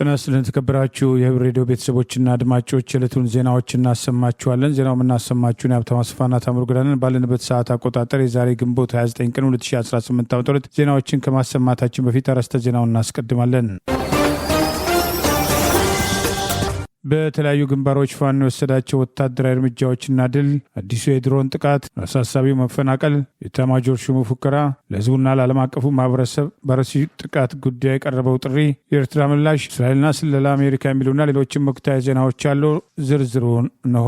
ጤና ይስጥልን ተከበራችሁ የህብር ሬዲዮ ቤተሰቦችና አድማጮች የዕለቱን ዜናዎችን እናሰማችኋለን። ዜናው የምናሰማችሁን የሀብታሙ አስፋና ታምሩ ገዳንን ባለንበት ሰዓት አቆጣጠር የዛሬ ግንቦት 29 ቀን 2018 ዓ.ም ዜናዎችን ከማሰማታችን በፊት አርዕስተ ዜናውን እናስቀድማለን። በተለያዩ ግንባሮች ፋኖ የወሰዳቸው ወታደራዊ እርምጃዎችና ድል፣ አዲሱ የድሮን ጥቃት፣ አሳሳቢው መፈናቀል፣ የኤታማዦር ሹሙ ፉከራ፣ ለህዝቡና ለዓለም አቀፉ ማህበረሰብ በአርሲ ጥቃት ጉዳይ የቀረበው ጥሪ፣ የኤርትራ ምላሽ፣ እስራኤልና ስለላ አሜሪካ የሚሉና ሌሎችም ወቅታዊ ዜናዎች አሉ። ዝርዝሩን እንሆ።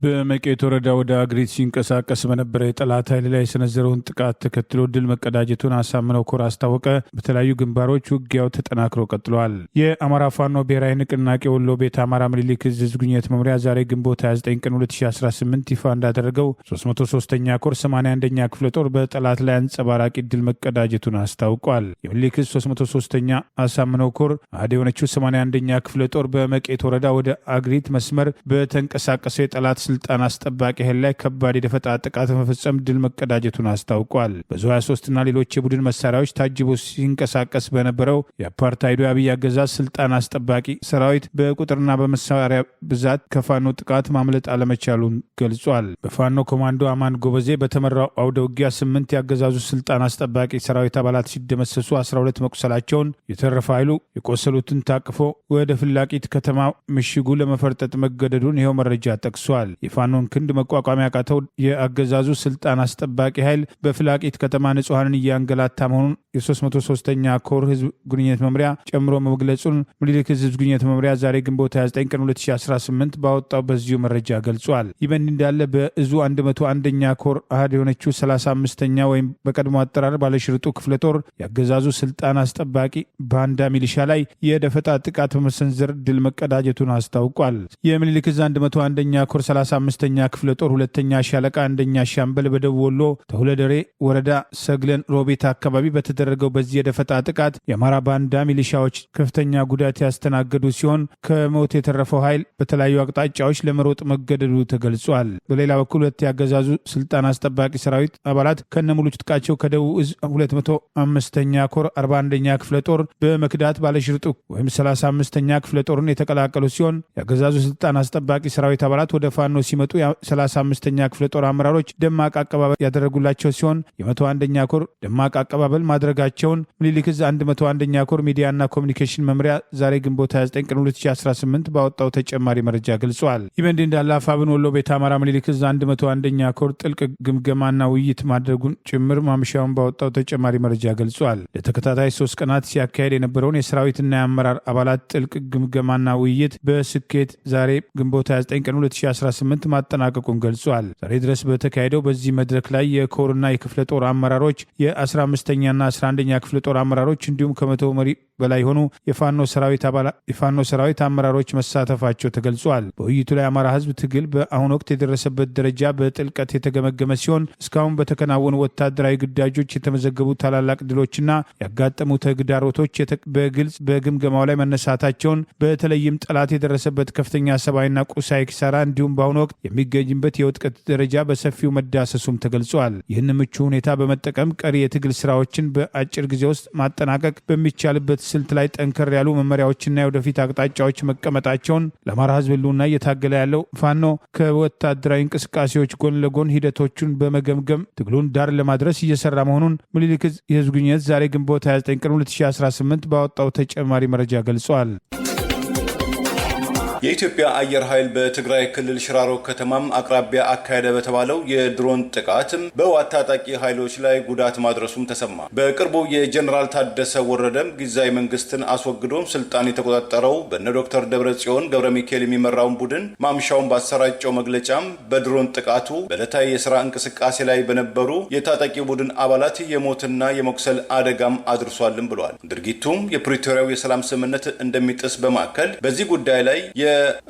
በመቄት ወረዳ ወደ አግሪት ሲንቀሳቀስ በነበረ የጠላት ኃይል ላይ የሰነዘረውን ጥቃት ተከትሎ ድል መቀዳጀቱን አሳምነው ኮር አስታወቀ። በተለያዩ ግንባሮች ውጊያው ተጠናክሮ ቀጥሏል። የአማራ ፋኖ ብሔራዊ ንቅናቄ ወሎ ቤት አማራ ምኒልክ ዕዝ ግንኙነት መምሪያ ዛሬ ግንቦት 29 ቀን 2018 ይፋ እንዳደረገው 303ኛ ኮር 81ኛ ክፍለ ጦር በጠላት ላይ አንጸባራቂ ድል መቀዳጀቱን አስታውቋል። የምኒልክ ዕዝ 303ኛ አሳምነው ኮር አህድ የሆነችው 81ኛ ክፍለ ጦር በመቄት ወረዳ ወደ አግሪት መስመር በተንቀሳቀሰው የጠላት ስልጣን አስጠባቂ ኃይል ላይ ከባድ የደፈጣ ጥቃት መፈጸም ድል መቀዳጀቱን አስታውቋል። በዙ 23 እና ሌሎች የቡድን መሳሪያዎች ታጅቦ ሲንቀሳቀስ በነበረው የአፓርታይዱ አብይ አገዛዝ ስልጣን አስጠባቂ ሰራዊት በቁጥርና በመሳሪያ ብዛት ከፋኖ ጥቃት ማምለጥ አለመቻሉን ገልጿል። በፋኖ ኮማንዶ አማን ጎበዜ በተመራው አውደ ውጊያ 8 ያገዛዙ ስልጣን አስጠባቂ ሰራዊት አባላት ሲደመሰሱ 12 መቁሰላቸውን፣ የተረፈ ኃይሉ የቆሰሉትን ታቅፎ ወደ ፍላቂት ከተማ ምሽጉ ለመፈርጠጥ መገደዱን ይኸው መረጃ ጠቅሷል። የፋኖን ክንድ መቋቋም ያቃተው የአገዛዙ ስልጣን አስጠባቂ ኃይል በፍላቂት ከተማ ንጹሐንን እያንገላታ መሆኑን የ303ኛ ኮር ህዝብ ግንኙነት መምሪያ ጨምሮ መግለጹን ምኒልክ ዕዝ ህዝብ ግንኙነት መምሪያ ዛሬ ግንቦት 29 ቀን 2018 ባወጣው በዚሁ መረጃ ገልጿል። ይህ በእንዲህ እንዳለ በእዙ 101ኛ ኮር አህድ የሆነችው 35ኛ ወይም በቀድሞ አጠራር ባለሽርጡ ክፍለ ጦር የአገዛዙ ስልጣን አስጠባቂ ባንዳ ሚሊሻ ላይ የደፈጣ ጥቃት በመሰንዘር ድል መቀዳጀቱን አስታውቋል። የምኒልክ ዕዝ 101ኛ ኮር 35ኛ ክፍለ ጦር ሁለተኛ ሻለቃ አንደኛ ሻምበል በደቡብ ወሎ ተሁለደሬ ወረዳ ሰግለን ሮቤት አካባቢ በተደረገው በዚህ የደፈጣ ጥቃት የአማራ ባንዳ ሚሊሻዎች ከፍተኛ ጉዳት ያስተናገዱ ሲሆን ከሞት የተረፈው ኃይል በተለያዩ አቅጣጫዎች ለመሮጥ መገደዱ ተገልጿል። በሌላ በኩል ሁለት ያገዛዙ ስልጣን አስጠባቂ ሰራዊት አባላት ከነሙሉ ትጥቃቸው ከደቡብ ዕዝ 205ኛ ኮር 41ኛ ክፍለ ጦር በመክዳት ባለሽርጡ ወይም 35ኛ ክፍለ ጦርን የተቀላቀሉ ሲሆን ያገዛዙ ስልጣን አስጠባቂ ሰራዊት አባላት ወደ ፋኖ ሲመጡ የ35ኛ ክፍለ ጦር አመራሮች ደማቅ አቀባበል ያደረጉላቸው ሲሆን የ101ኛ ኮር ደማቅ አቀባበል ማድረጋቸውን ምኒልክ ዕዝ 101ኛ ኮር ሚዲያና ኮሚኒኬሽን መምሪያ ዛሬ ግንቦት 29 ቀን 2018 ባወጣው ተጨማሪ መረጃ ገልጿል። ይህ በእንዲህ እንዳለ አፋብን ወሎ ቤት አማራ ምኒልክ ዕዝ 101ኛ ኮር ጥልቅ ግምገማና ውይይት ማድረጉን ጭምር ማምሻውን ባወጣው ተጨማሪ መረጃ ገልጿል። ለተከታታይ 3 ቀናት ሲያካሄድ የነበረውን የሰራዊትና የአመራር አባላት ጥልቅ ግምገማና ውይይት በስኬት ዛሬ ግንቦት 29 ቀን 2018 ማጠናቀቁን ገልጿል። ዛሬ ድረስ በተካሄደው በዚህ መድረክ ላይ የኮርና የክፍለ ጦር አመራሮች፣ የ15ኛና 11ኛ ክፍለ ጦር አመራሮች እንዲሁም ከ100 መሪ በላይ የሆኑ የፋኖ ሰራዊት አመራሮች መሳተፋቸው ተገልጿል። በውይይቱ ላይ የአማራ ህዝብ ትግል በአሁኑ ወቅት የደረሰበት ደረጃ በጥልቀት የተገመገመ ሲሆን እስካሁን በተከናወኑ ወታደራዊ ግዳጆች የተመዘገቡ ታላላቅ ድሎችና ያጋጠሙ ተግዳሮቶች በግልጽ በግምገማው ላይ መነሳታቸውን፣ በተለይም ጠላት የደረሰበት ከፍተኛ ሰብአዊና ቁሳዊ ኪሳራ እንዲሁም በአሁኑ ወቅት የሚገኝበት የውጥቀት ደረጃ በሰፊው መዳሰሱም ተገልጿል። ይህን ምቹ ሁኔታ በመጠቀም ቀሪ የትግል ስራዎችን በአጭር ጊዜ ውስጥ ማጠናቀቅ በሚቻልበት ስልት ላይ ጠንከር ያሉ መመሪያዎችና የወደፊት አቅጣጫዎች መቀመጣቸውን፣ ለአማራ ህዝብ ህልውና እየታገለ ያለው ፋኖ ከወታደራዊ እንቅስቃሴዎች ጎን ለጎን ሂደቶቹን በመገምገም ትግሉን ዳር ለማድረስ እየሰራ መሆኑን ምኒልክ ዕዝ የህዝብ ግንኙነት ዛሬ ግንቦት 29 ቀን 2018 ባወጣው ተጨማሪ መረጃ ገልጿል። የኢትዮጵያ አየር ኃይል በትግራይ ክልል ሽራሮ ከተማም አቅራቢያ አካሄደ በተባለው የድሮን ጥቃት በህወሓት ታጣቂ ኃይሎች ላይ ጉዳት ማድረሱም ተሰማ። በቅርቡ የጀኔራል ታደሰ ወረደም ጊዜያዊ መንግስትን አስወግዶም ስልጣን የተቆጣጠረው በነ ዶክተር ደብረጽዮን ገብረ ሚካኤል የሚመራውን ቡድን ማምሻውን ባሰራጨው መግለጫም በድሮን ጥቃቱ በዕለታዊ የስራ እንቅስቃሴ ላይ በነበሩ የታጣቂ ቡድን አባላት የሞትና የመቁሰል አደጋም አድርሷልም ብሏል። ድርጊቱም የፕሪቶሪያው የሰላም ስምምነት እንደሚጥስ በማከል በዚህ ጉዳይ ላይ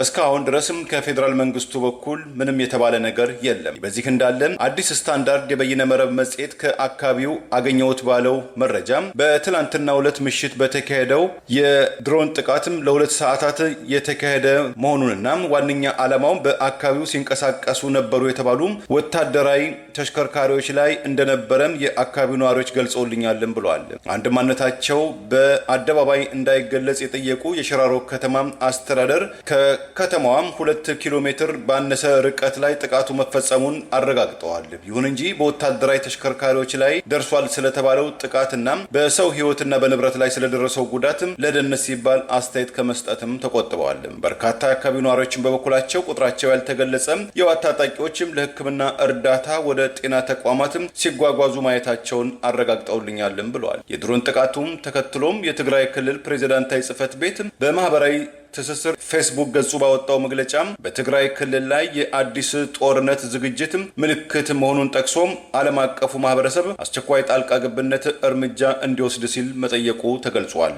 እስካሁን ድረስም ከፌዴራል መንግስቱ በኩል ምንም የተባለ ነገር የለም። በዚህ እንዳለ አዲስ ስታንዳርድ የበይነ መረብ መጽሔት ከአካባቢው አገኘሁት ባለው መረጃም በትላንትናው ዕለት ምሽት በተካሄደው የድሮን ጥቃትም ለ2 ሰዓታት የተካሄደ መሆኑንና ዋነኛ ዓላማው በአካባቢው ሲንቀሳቀሱ ነበሩ የተባሉ ወታደራዊ ተሽከርካሪዎች ላይ እንደነበረም የአካባቢው ነዋሪዎች ገልጸውልኛልም ብለዋል። አንድ ማንነታቸው በአደባባይ እንዳይገለጽ የጠየቁ የሽራሮ ከተማ አስተዳደር ከከተማዋም 2 ኪሎ ሜትር ባነሰ ርቀት ላይ ጥቃቱ መፈጸሙን አረጋግጠዋል። ይሁን እንጂ በወታደራዊ ተሽከርካሪዎች ላይ ደርሷል ስለተባለው ጥቃትና በሰው ሕይወትና በንብረት ላይ ስለደረሰው ጉዳትም ለደህንነት ሲባል አስተያየት ከመስጠትም ተቆጥበዋል። በርካታ የአካባቢው ነዋሪዎችን በበኩላቸው ቁጥራቸው ያልተገለጸ የህወሓት ታጣቂዎችም ለሕክምና እርዳታ ወደ ጤና ተቋማትም ሲጓጓዙ ማየታቸውን አረጋግጠውልኛልም ብለዋል። የድሮን ጥቃቱም ተከትሎም የትግራይ ክልል ፕሬዝዳንታዊ ጽሕፈት ቤት በማህበራዊ ትስስር ፌስቡክ ገጹ ባወጣው መግለጫ በትግራይ ክልል ላይ የአዲስ ጦርነት ዝግጅት ምልክት መሆኑን ጠቅሶም ዓለም አቀፉ ማህበረሰብ አስቸኳይ ጣልቃ ገብነት እርምጃ እንዲወስድ ሲል መጠየቁ ተገልጿል።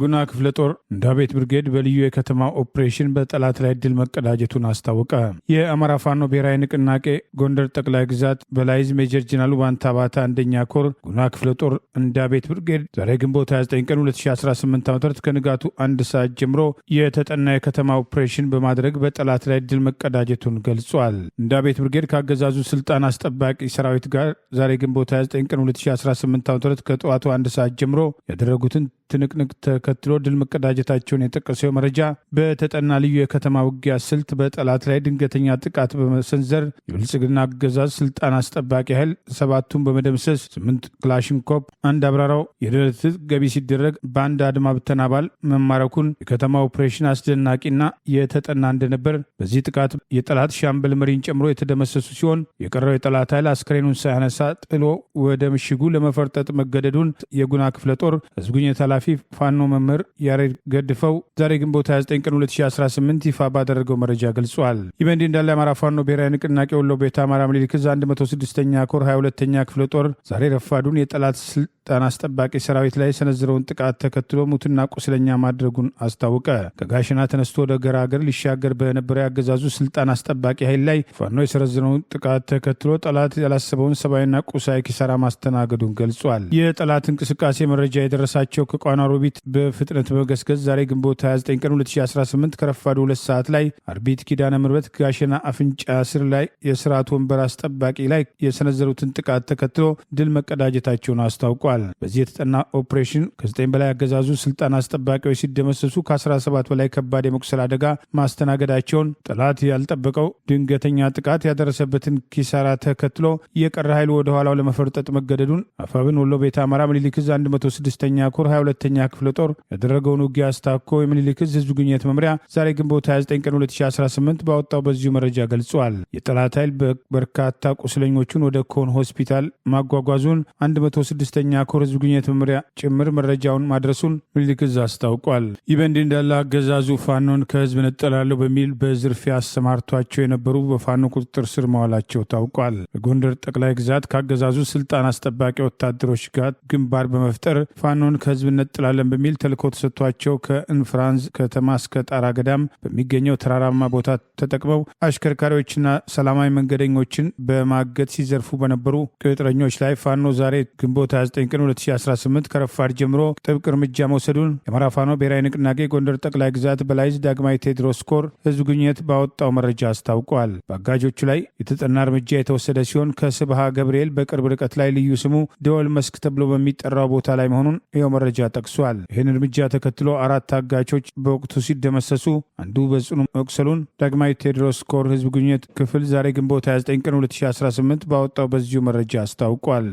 ጉና ክፍለ ጦር እንዳቤት ብርጌድ በልዩ የከተማ ኦፕሬሽን በጠላት ላይ ድል መቀዳጀቱን አስታወቀ። የአማራ ፋኖ ብሔራዊ ንቅናቄ ጎንደር ጠቅላይ ግዛት በላይዝ ሜጀር ጀነራል ዋንታ ባታ አንደኛ ኮር ጉና ክፍለ ጦር እንዳቤት ብርጌድ ዛሬ ግንቦት 29 ቀን 2018 ዓ.ም ከንጋቱ 1 ሰዓት ጀምሮ የተጠና የከተማ ኦፕሬሽን በማድረግ በጠላት ላይ ድል መቀዳጀቱን ገልጿል። እንዳቤት ብርጌድ ካገዛዙ ስልጣን አስጠባቂ ሰራዊት ጋር ዛሬ ግንቦት 29 ቀን 2018 ዓ.ም ከጠዋቱ 1 ሰዓት ጀምሮ ያደረጉትን ትንቅንቅ ተከትሎ ድል መቀዳጀታቸውን የጠቀሰው መረጃ በተጠና ልዩ የከተማ ውጊያ ስልት በጠላት ላይ ድንገተኛ ጥቃት በመሰንዘር የብልጽግና አገዛዝ ስልጣን አስጠባቂ ኃይል 7ቱን በመደምሰስ 8 ክላሽንኮቭ፣ 1 አብራራው የደረት ገቢ ሲደረግ በአንድ አድማ ብተና አባል መማረኩን የከተማ ኦፕሬሽን አስደናቂና የተጠና እንደነበር፣ በዚህ ጥቃት የጠላት ሻምበል መሪን ጨምሮ የተደመሰሱ ሲሆን የቀረው የጠላት ኃይል አስክሬኑን ሳያነሳ ጥሎ ወደ ምሽጉ ለመፈርጠጥ መገደዱን የጉና ክፍለ ጦር ህዝብ ግንኙነት ኃላፊ ፋኖ መምህር ያሬድ ገድፈው ዛሬ ግንቦት 29 ቀን 2018 ይፋ ባደረገው መረጃ ገልጿል። ይህ በእንዲህ እንዳለ የአማራ ፋኖ ብሔራዊ ንቅናቄ ወሎ ቤተ አማራ ምኒልክ ዕዝ 106ኛ ኮር 22ኛ ክፍለ ጦር ዛሬ ረፋዱን የጠላት ስልጣን አስጠባቂ ሰራዊት ላይ የሰነዘረውን ጥቃት ተከትሎ ሙትና ቁስለኛ ማድረጉን አስታወቀ። ከጋሽና ተነስቶ ወደ ገራገር ሊሻገር በነበረው ያገዛዙ ስልጣን አስጠባቂ ኃይል ላይ ፋኖ የሰነዘረውን ጥቃት ተከትሎ ጠላት ያላሰበውን ሰብአዊና ቁሳዊ ኪሳራ ማስተናገዱን ገልጿል። የጠላት እንቅስቃሴ መረጃ የደረሳቸው ቋና ሮቢት በፍጥነት በመገስገስ ዛሬ ግንቦት 29 ቀን 2018 ከረፋዱ 2 ሰዓት ላይ አርቢት ኪዳነ ምርበት ጋሸና አፍንጫ ስር ላይ የስርዓት ወንበር አስጠባቂ ላይ የሰነዘሩትን ጥቃት ተከትሎ ድል መቀዳጀታቸውን አስታውቋል። በዚህ የተጠና ኦፕሬሽን ከ9 በላይ አገዛዙ ስልጣን አስጠባቂዎች ሲደመሰሱ ከ17 በላይ ከባድ የመቁሰል አደጋ ማስተናገዳቸውን፣ ጠላት ያልጠበቀው ድንገተኛ ጥቃት ያደረሰበትን ኪሳራ ተከትሎ የቀረ ኃይሉ ወደ ኋላው ለመፈርጠጥ መገደዱን አፋብን ወሎ ቤተ አማራ ምኒልክ ዕዝ 106ኛ ኮር 22ኛ ክፍለ ጦር ያደረገውን ውጊያ አስታኮ የምኒልክ ዕዝ ህዝብ ግንኙነት መምሪያ ዛሬ ግንቦት 29 ቀን 2018 ባወጣው በዚሁ መረጃ ገልጿል። የጠላት ኃይል በርካታ ቁስለኞቹን ወደ ኮን ሆስፒታል ማጓጓዙን 106ኛ ኮር ህዝብ ግንኙነት መምሪያ ጭምር መረጃውን ማድረሱን ምኒልክ ዕዝ አስታውቋል። ይህ በእንዲህ እንዳለ አገዛዙ ፋኖን ከህዝብ ነጠላለሁ በሚል በዝርፊያ አሰማርቷቸው የነበሩ በፋኖ ቁጥጥር ስር መዋላቸው ታውቋል። በጎንደር ጠቅላይ ግዛት ካገዛዙ ስልጣን አስጠባቂ ወታደሮች ጋር ግንባር በመፍጠር ፋኖን ከህዝብ እንጥላለን በሚል ተልእኮ ተሰጥቷቸው ከእንፍራንዝ ከተማ እስከ ጣራ ገዳም በሚገኘው ተራራማ ቦታ ተጠቅመው አሽከርካሪዎችና ሰላማዊ መንገደኞችን በማገድ ሲዘርፉ በነበሩ ቅጥረኞች ላይ ፋኖ ዛሬ ግንቦት 29 ቀን 2018 ከረፋድ ጀምሮ ጥብቅ እርምጃ መውሰዱን የአማራ ፋኖ ብሔራዊ ንቅናቄ ጎንደር ጠቅላይ ግዛት በላይዝ ዳግማዊ ቴዎድሮስ ኮር ህዝብ ግንኙነት ባወጣው መረጃ አስታውቋል። በአጋጆቹ ላይ የተጠና እርምጃ የተወሰደ ሲሆን ከስብሃ ገብርኤል በቅርብ ርቀት ላይ ልዩ ስሙ ደወል መስክ ተብሎ በሚጠራው ቦታ ላይ መሆኑን ይኸው መረጃ ጠቅሷል። ይህን እርምጃ ተከትሎ 4 አጋቾች በወቅቱ ሲደመሰሱ አንዱ በጽኑ መቁሰሉን ዳግማዊ ቴዎድሮስ ኮር ህዝብ ግንኙነት ክፍል ዛሬ ግንቦት 29 ቀን 2018 ባወጣው በዚሁ መረጃ አስታውቋል።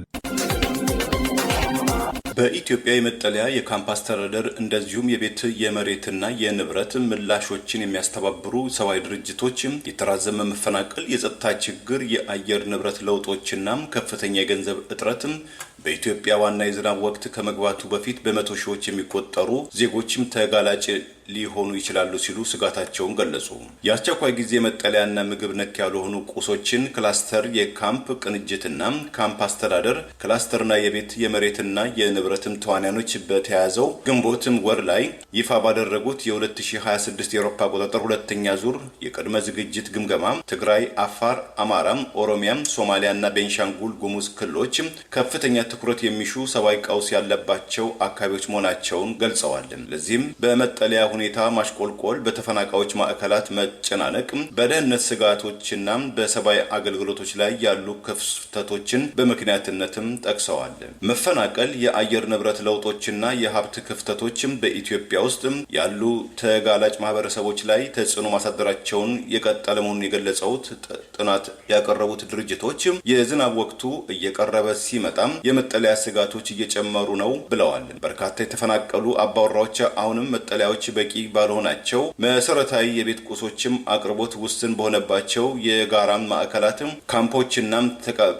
በኢትዮጵያ የመጠለያ የካምፕ አስተዳደር እንደዚሁም የቤት የመሬትና የንብረት ምላሾችን የሚያስተባብሩ ሰብአዊ ድርጅቶች የተራዘመ መፈናቀል፣ የጸጥታ ችግር፣ የአየር ንብረት ለውጦችና ከፍተኛ የገንዘብ እጥረት በኢትዮጵያ ዋና የዝናብ ወቅት ከመግባቱ በፊት በመቶ ሺዎች የሚቆጠሩ ዜጎችም ተጋላጭ ሊሆኑ ይችላሉ ሲሉ ስጋታቸውን ገለጹ። የአስቸኳይ ጊዜ መጠለያና ምግብ ነክ ያልሆኑ ቁሶችን ክላስተር፣ የካምፕ ቅንጅትና ካምፕ አስተዳደር ክላስተርና የቤት የመሬትና የንብረትም ተዋናዮች በተያዘው ግንቦትም ወር ላይ ይፋ ባደረጉት የ2026 የአውሮፓ አቆጣጠር ሁለተኛ ዙር የቅድመ ዝግጅት ግምገማ ትግራይ፣ አፋር፣ አማራም፣ ኦሮሚያም፣ ሶማሊያና ቤንሻንጉል ጉሙዝ ክልሎች ከፍተኛ ትኩረት የሚሹ ሰብአዊ ቀውስ ያለባቸው አካባቢዎች መሆናቸውን ገልጸዋል። ለዚህም በመጠለያ ሁኔታ ማሽቆልቆል፣ በተፈናቃዮች ማዕከላት መጨናነቅ፣ በደህንነት ስጋቶችና በሰብአዊ አገልግሎቶች ላይ ያሉ ክፍተቶችን በምክንያትነትም ጠቅሰዋል። መፈናቀል፣ የአየር ንብረት ለውጦችና የሀብት ክፍተቶችም በኢትዮጵያ ውስጥ ያሉ ተጋላጭ ማህበረሰቦች ላይ ተጽዕኖ ማሳደራቸውን የቀጠለ መሆኑን የገለጸው ጥናት ያቀረቡት ድርጅቶች የዝናብ ወቅቱ እየቀረበ ሲመጣም የመጠለያ ስጋቶች እየጨመሩ ነው ብለዋል። በርካታ የተፈናቀሉ አባወራዎች አሁንም መጠለያዎች በቂ ባልሆናቸው፣ መሰረታዊ የቤት ቁሶችም አቅርቦት ውስን በሆነባቸው የጋራ ማዕከላትም ካምፖችና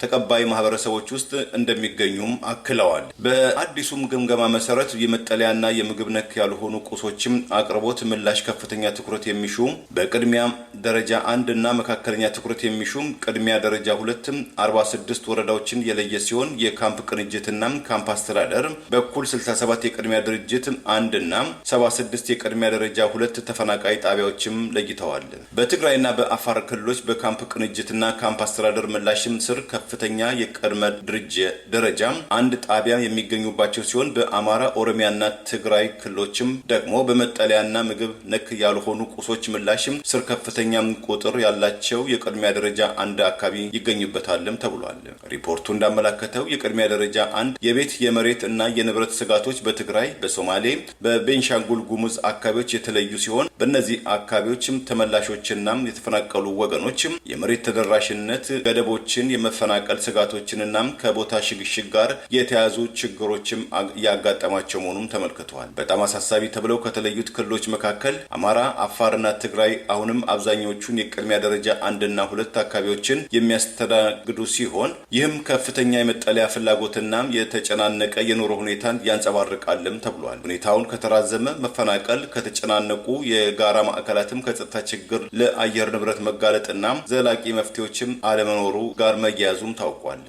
ተቀባይ ማህበረሰቦች ውስጥ እንደሚገኙም አክለዋል። በአዲሱም ግምገማ መሰረት የመጠለያና የምግብ ነክ ያልሆኑ ቁሶችም አቅርቦት ምላሽ ከፍተኛ ትኩረት የሚሹ በቅድሚያ ደረጃ 1 እና መካከለኛ ትኩረት የሚሹ ቅድሚያ ደረጃ 2 46 ወረዳዎችን የለየ ሲሆን የካምፕ ቅንጅትና ካምፕ አስተዳደር በኩል 67 የቅድሚያ ድርጅት 1 እና 76 የቅድሚያ ደረጃ 2 ተፈናቃይ ጣቢያዎችም ለይተዋል። በትግራይና በአፋር ክልሎች በካምፕ ቅንጅትና ካምፕ አስተዳደር ምላሽም ስር ከፍተኛ የቅድመ ደረጃ 1 ጣቢያ የሚገኙባቸው ሲሆን በአማራ፣ ኦሮሚያና ትግራይ ክልሎችም ደግሞ በመጠለያና ምግብ ነክ ያልሆኑ ቁሶች ምላሽም ስር ከፍተኛ ቁጥር ያላቸው የቅድሚያ ደረጃ 1 አካባቢ ይገኙበታልም ተብሏል። ሪፖርቱ እንዳመላከተው የቅድሚያ ደረጃ 1 የቤት የመሬት እና የንብረት ስጋቶች በትግራይ፣ በሶማሌ፣ በቤንሻንጉል ጉሙዝ አካባቢዎች የተለዩ ሲሆን በእነዚህ አካባቢዎችም ተመላሾችና የተፈናቀሉ ወገኖችም የመሬት ተደራሽነት ገደቦችን፣ የመፈናቀል ስጋቶችንና ከቦታ ሽግሽግ ጋር የተያዙ ችግሮችም ያጋጠማቸው መሆኑን ተመልክተዋል። በጣም አሳሳቢ ተብለው ከተለዩት ክልሎች መካከል አማራ፣ አፋርና ትግራይ አሁንም አብዛኞቹን የቅድሚያ ደረጃ 1 እና 2 አካባቢዎችን የሚያስተናግዱ ሲሆን ይህም ከፍተኛ የመጠለያ ፍላጎትና የተጨናነቀ የኑሮ ሁኔታን ያንጸባርቃልም ተብሏል። ሁኔታውን ከተራዘመ መፈናቀል፣ ከተጨናነቁ የጋራ ማዕከላትም ከጸጥታ ችግር፣ ለአየር ንብረት መጋለጥና ዘላቂ መፍትሄዎችም አለመኖሩ ጋር መያያዙም ታውቋል።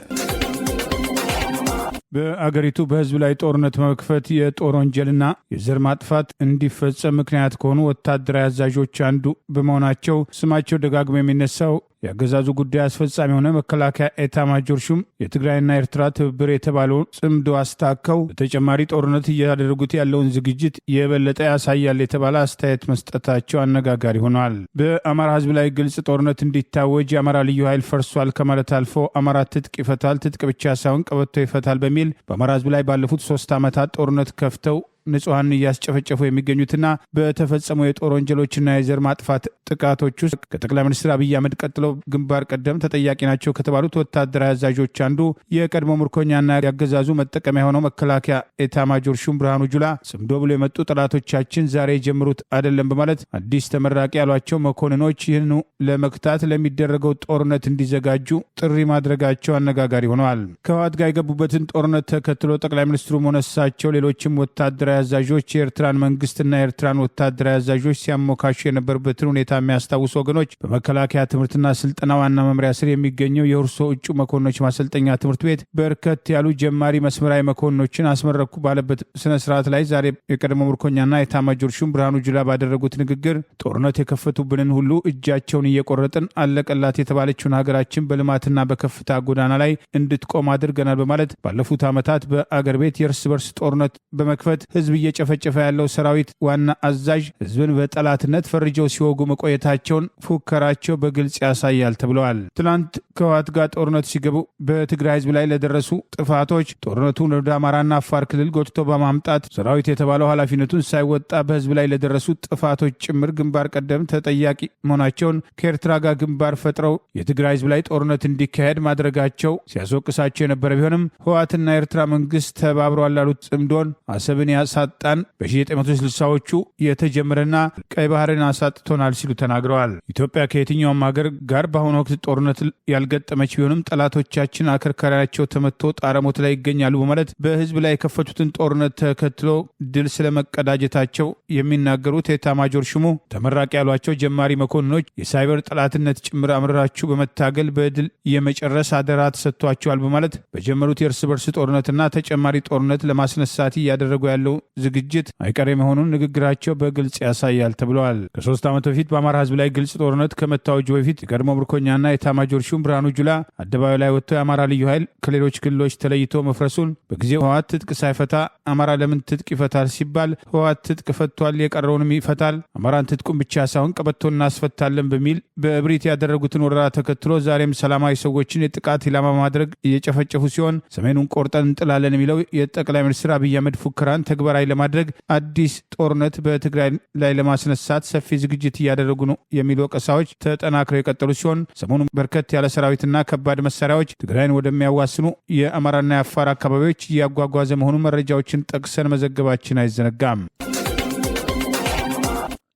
በአገሪቱ በህዝብ ላይ ጦርነት መክፈት የጦር ወንጀልና የዘር ማጥፋት እንዲፈጸም ምክንያት ከሆኑ ወታደራዊ አዛዦች አንዱ በመሆናቸው ስማቸው ደጋግሞ የሚነሳው የአገዛዙ ጉዳይ አስፈጻሚ የሆነ መከላከያ ኤታ ማጆር ሹም የትግራይና ኤርትራ ትብብር የተባለውን ጽምዶ አስታከው በተጨማሪ ጦርነት እያደረጉት ያለውን ዝግጅት የበለጠ ያሳያል የተባለ አስተያየት መስጠታቸው አነጋጋሪ ሆኗል። በአማራ ህዝብ ላይ ግልጽ ጦርነት እንዲታወጅ የአማራ ልዩ ኃይል ፈርሷል ከማለት አልፎ አማራ ትጥቅ ይፈታል፣ ትጥቅ ብቻ ሳይሆን ቀበቶ ይፈታል በሚል በአማራ ህዝብ ላይ ባለፉት 3 ዓመታት ጦርነት ከፍተው ንጹሐን እያስጨፈጨፉ የሚገኙትና በተፈጸሙ የጦር ወንጀሎችና የዘር ማጥፋት ጥቃቶች ውስጥ ከጠቅላይ ሚኒስትር አብይ አህመድ ቀጥለው ግንባር ቀደም ተጠያቂ ናቸው ከተባሉት ወታደራዊ አዛዦች አንዱ የቀድሞ ምርኮኛና ያገዛዙ መጠቀሚያ የሆነው መከላከያ ኤታ ማጆር ሹም ብርሃኑ ጁላ ጽምዶ ብሎ የመጡ ጠላቶቻችን ዛሬ የጀምሩት አይደለም በማለት አዲስ ተመራቂ ያሏቸው መኮንኖች ይህኑ ለመክታት ለሚደረገው ጦርነት እንዲዘጋጁ ጥሪ ማድረጋቸው አነጋጋሪ ሆነዋል። ከህወሓት ጋር የገቡበትን ጦርነት ተከትሎ ጠቅላይ ሚኒስትሩ ሆነሳቸው ሌሎችም ወታደራዊ አዛዦች የኤርትራን መንግስትና የኤርትራን ወታደራዊ አዛዦች ሲያሞካሹ የነበሩበትን ሁኔታ የሚያስታውሱ ወገኖች በመከላከያ ትምህርትና ስልጠና ዋና መምሪያ ስር የሚገኘው የሁርሶ እጩ መኮንኖች ማሰልጠኛ ትምህርት ቤት በርከት ያሉ ጀማሪ መስመራዊ መኮንኖችን አስመረኩ ባለበት ስነ ስርዓት ላይ ዛሬ የቀድሞ ምርኮኛና የኤታማዦር ሹም ብርሃኑ ጁላ ባደረጉት ንግግር ጦርነት የከፈቱብንን ሁሉ እጃቸውን እየቆረጥን አለቀላት የተባለችውን ሀገራችን በልማትና በከፍታ ጎዳና ላይ እንድትቆም አድርገናል በማለት ባለፉት ዓመታት በአገር ቤት የእርስ በርስ ጦርነት በመክፈት ህዝብ እየጨፈጨፈ ያለው ሰራዊት ዋና አዛዥ ህዝብን በጠላትነት ፈርጀው ሲወጉ መቆየታቸውን ፉከራቸው በግልጽ ያሳያል ተብለዋል። ትናንት ከህወሓት ጋር ጦርነት ሲገቡ በትግራይ ህዝብ ላይ ለደረሱ ጥፋቶች ጦርነቱን ወደ አማራና አፋር ክልል ጎትቶ በማምጣት ሰራዊት የተባለው ኃላፊነቱን ሳይወጣ በህዝብ ላይ ለደረሱ ጥፋቶች ጭምር ግንባር ቀደም ተጠያቂ መሆናቸውን ከኤርትራ ጋር ግንባር ፈጥረው የትግራይ ህዝብ ላይ ጦርነት እንዲካሄድ ማድረጋቸው ሲያስወቅሳቸው የነበረ ቢሆንም ህወሓትና ኤርትራ መንግስት ተባብረዋል ላሉት ጽምዶን አሰብን ያሳጣን በ1960ዎቹ የተጀመረና ቀይ ባህርን አሳጥቶናል ሲሉ ተናግረዋል። ኢትዮጵያ ከየትኛውም ሀገር ጋር በአሁኑ ወቅት ጦርነት ያልገጠመች ቢሆንም ጠላቶቻችን አከርካሪያቸው ተመቶ ጣረሞት ላይ ይገኛሉ በማለት በህዝብ ላይ የከፈቱትን ጦርነት ተከትሎ ድል ስለመቀዳጀታቸው የሚናገሩት ኤታማዦር ሹሙ ተመራቂ ያሏቸው ጀማሪ መኮንኖች የሳይበር ጠላትነት ጭምር አምርራችሁ በመታገል በድል የመጨረስ አደራ ተሰጥቷቸዋል በማለት በጀመሩት የእርስ በርስ ጦርነትና ተጨማሪ ጦርነት ለማስነሳት እያደረጉ ያለው ዝግጅት አይቀሬ መሆኑን ንግግራቸው በግልጽ ያሳያል ተብለዋል። ከ3 ዓመት በፊት በአማራ ህዝብ ላይ ግልጽ ጦርነት ከመታወጁ በፊት የቀድሞ ምርኮኛና ኤታማዦር ሹም ብርሃኑ ጁላ አደባባይ ላይ ወጥቶ የአማራ ልዩ ኃይል ከሌሎች ክልሎች ተለይቶ መፍረሱን በጊዜው ህወሓት ትጥቅ ሳይፈታ አማራ ለምን ትጥቅ ይፈታል ሲባል ህወሓት ትጥቅ ፈቷል፣ የቀረውንም ይፈታል፣ አማራን ትጥቁን ብቻ ሳይሆን ቀበቶ እናስፈታለን በሚል በእብሪት ያደረጉትን ወረራ ተከትሎ ዛሬም ሰላማዊ ሰዎችን የጥቃት ኢላማ ማድረግ እየጨፈጨፉ ሲሆን ሰሜኑን ቆርጠን እንጥላለን የሚለው የጠቅላይ ሚኒስትር አብይ አህመድ ፉከራን ተግባራዊ ለማድረግ አዲስ ጦርነት በትግራይ ላይ ለማስነሳት ሰፊ ዝግጅት እያደረጉ ነው የሚሉ ወቀሳዎች ተጠናክረው የቀጠሉ ሲሆን ሰሞኑን በርከት ያለ ሰራዊትና ከባድ መሳሪያዎች ትግራይን ወደሚያዋስኑ የአማራና የአፋር አካባቢዎች እያጓጓዘ መሆኑን መረጃዎችን ጠቅሰን መዘገባችን አይዘነጋም።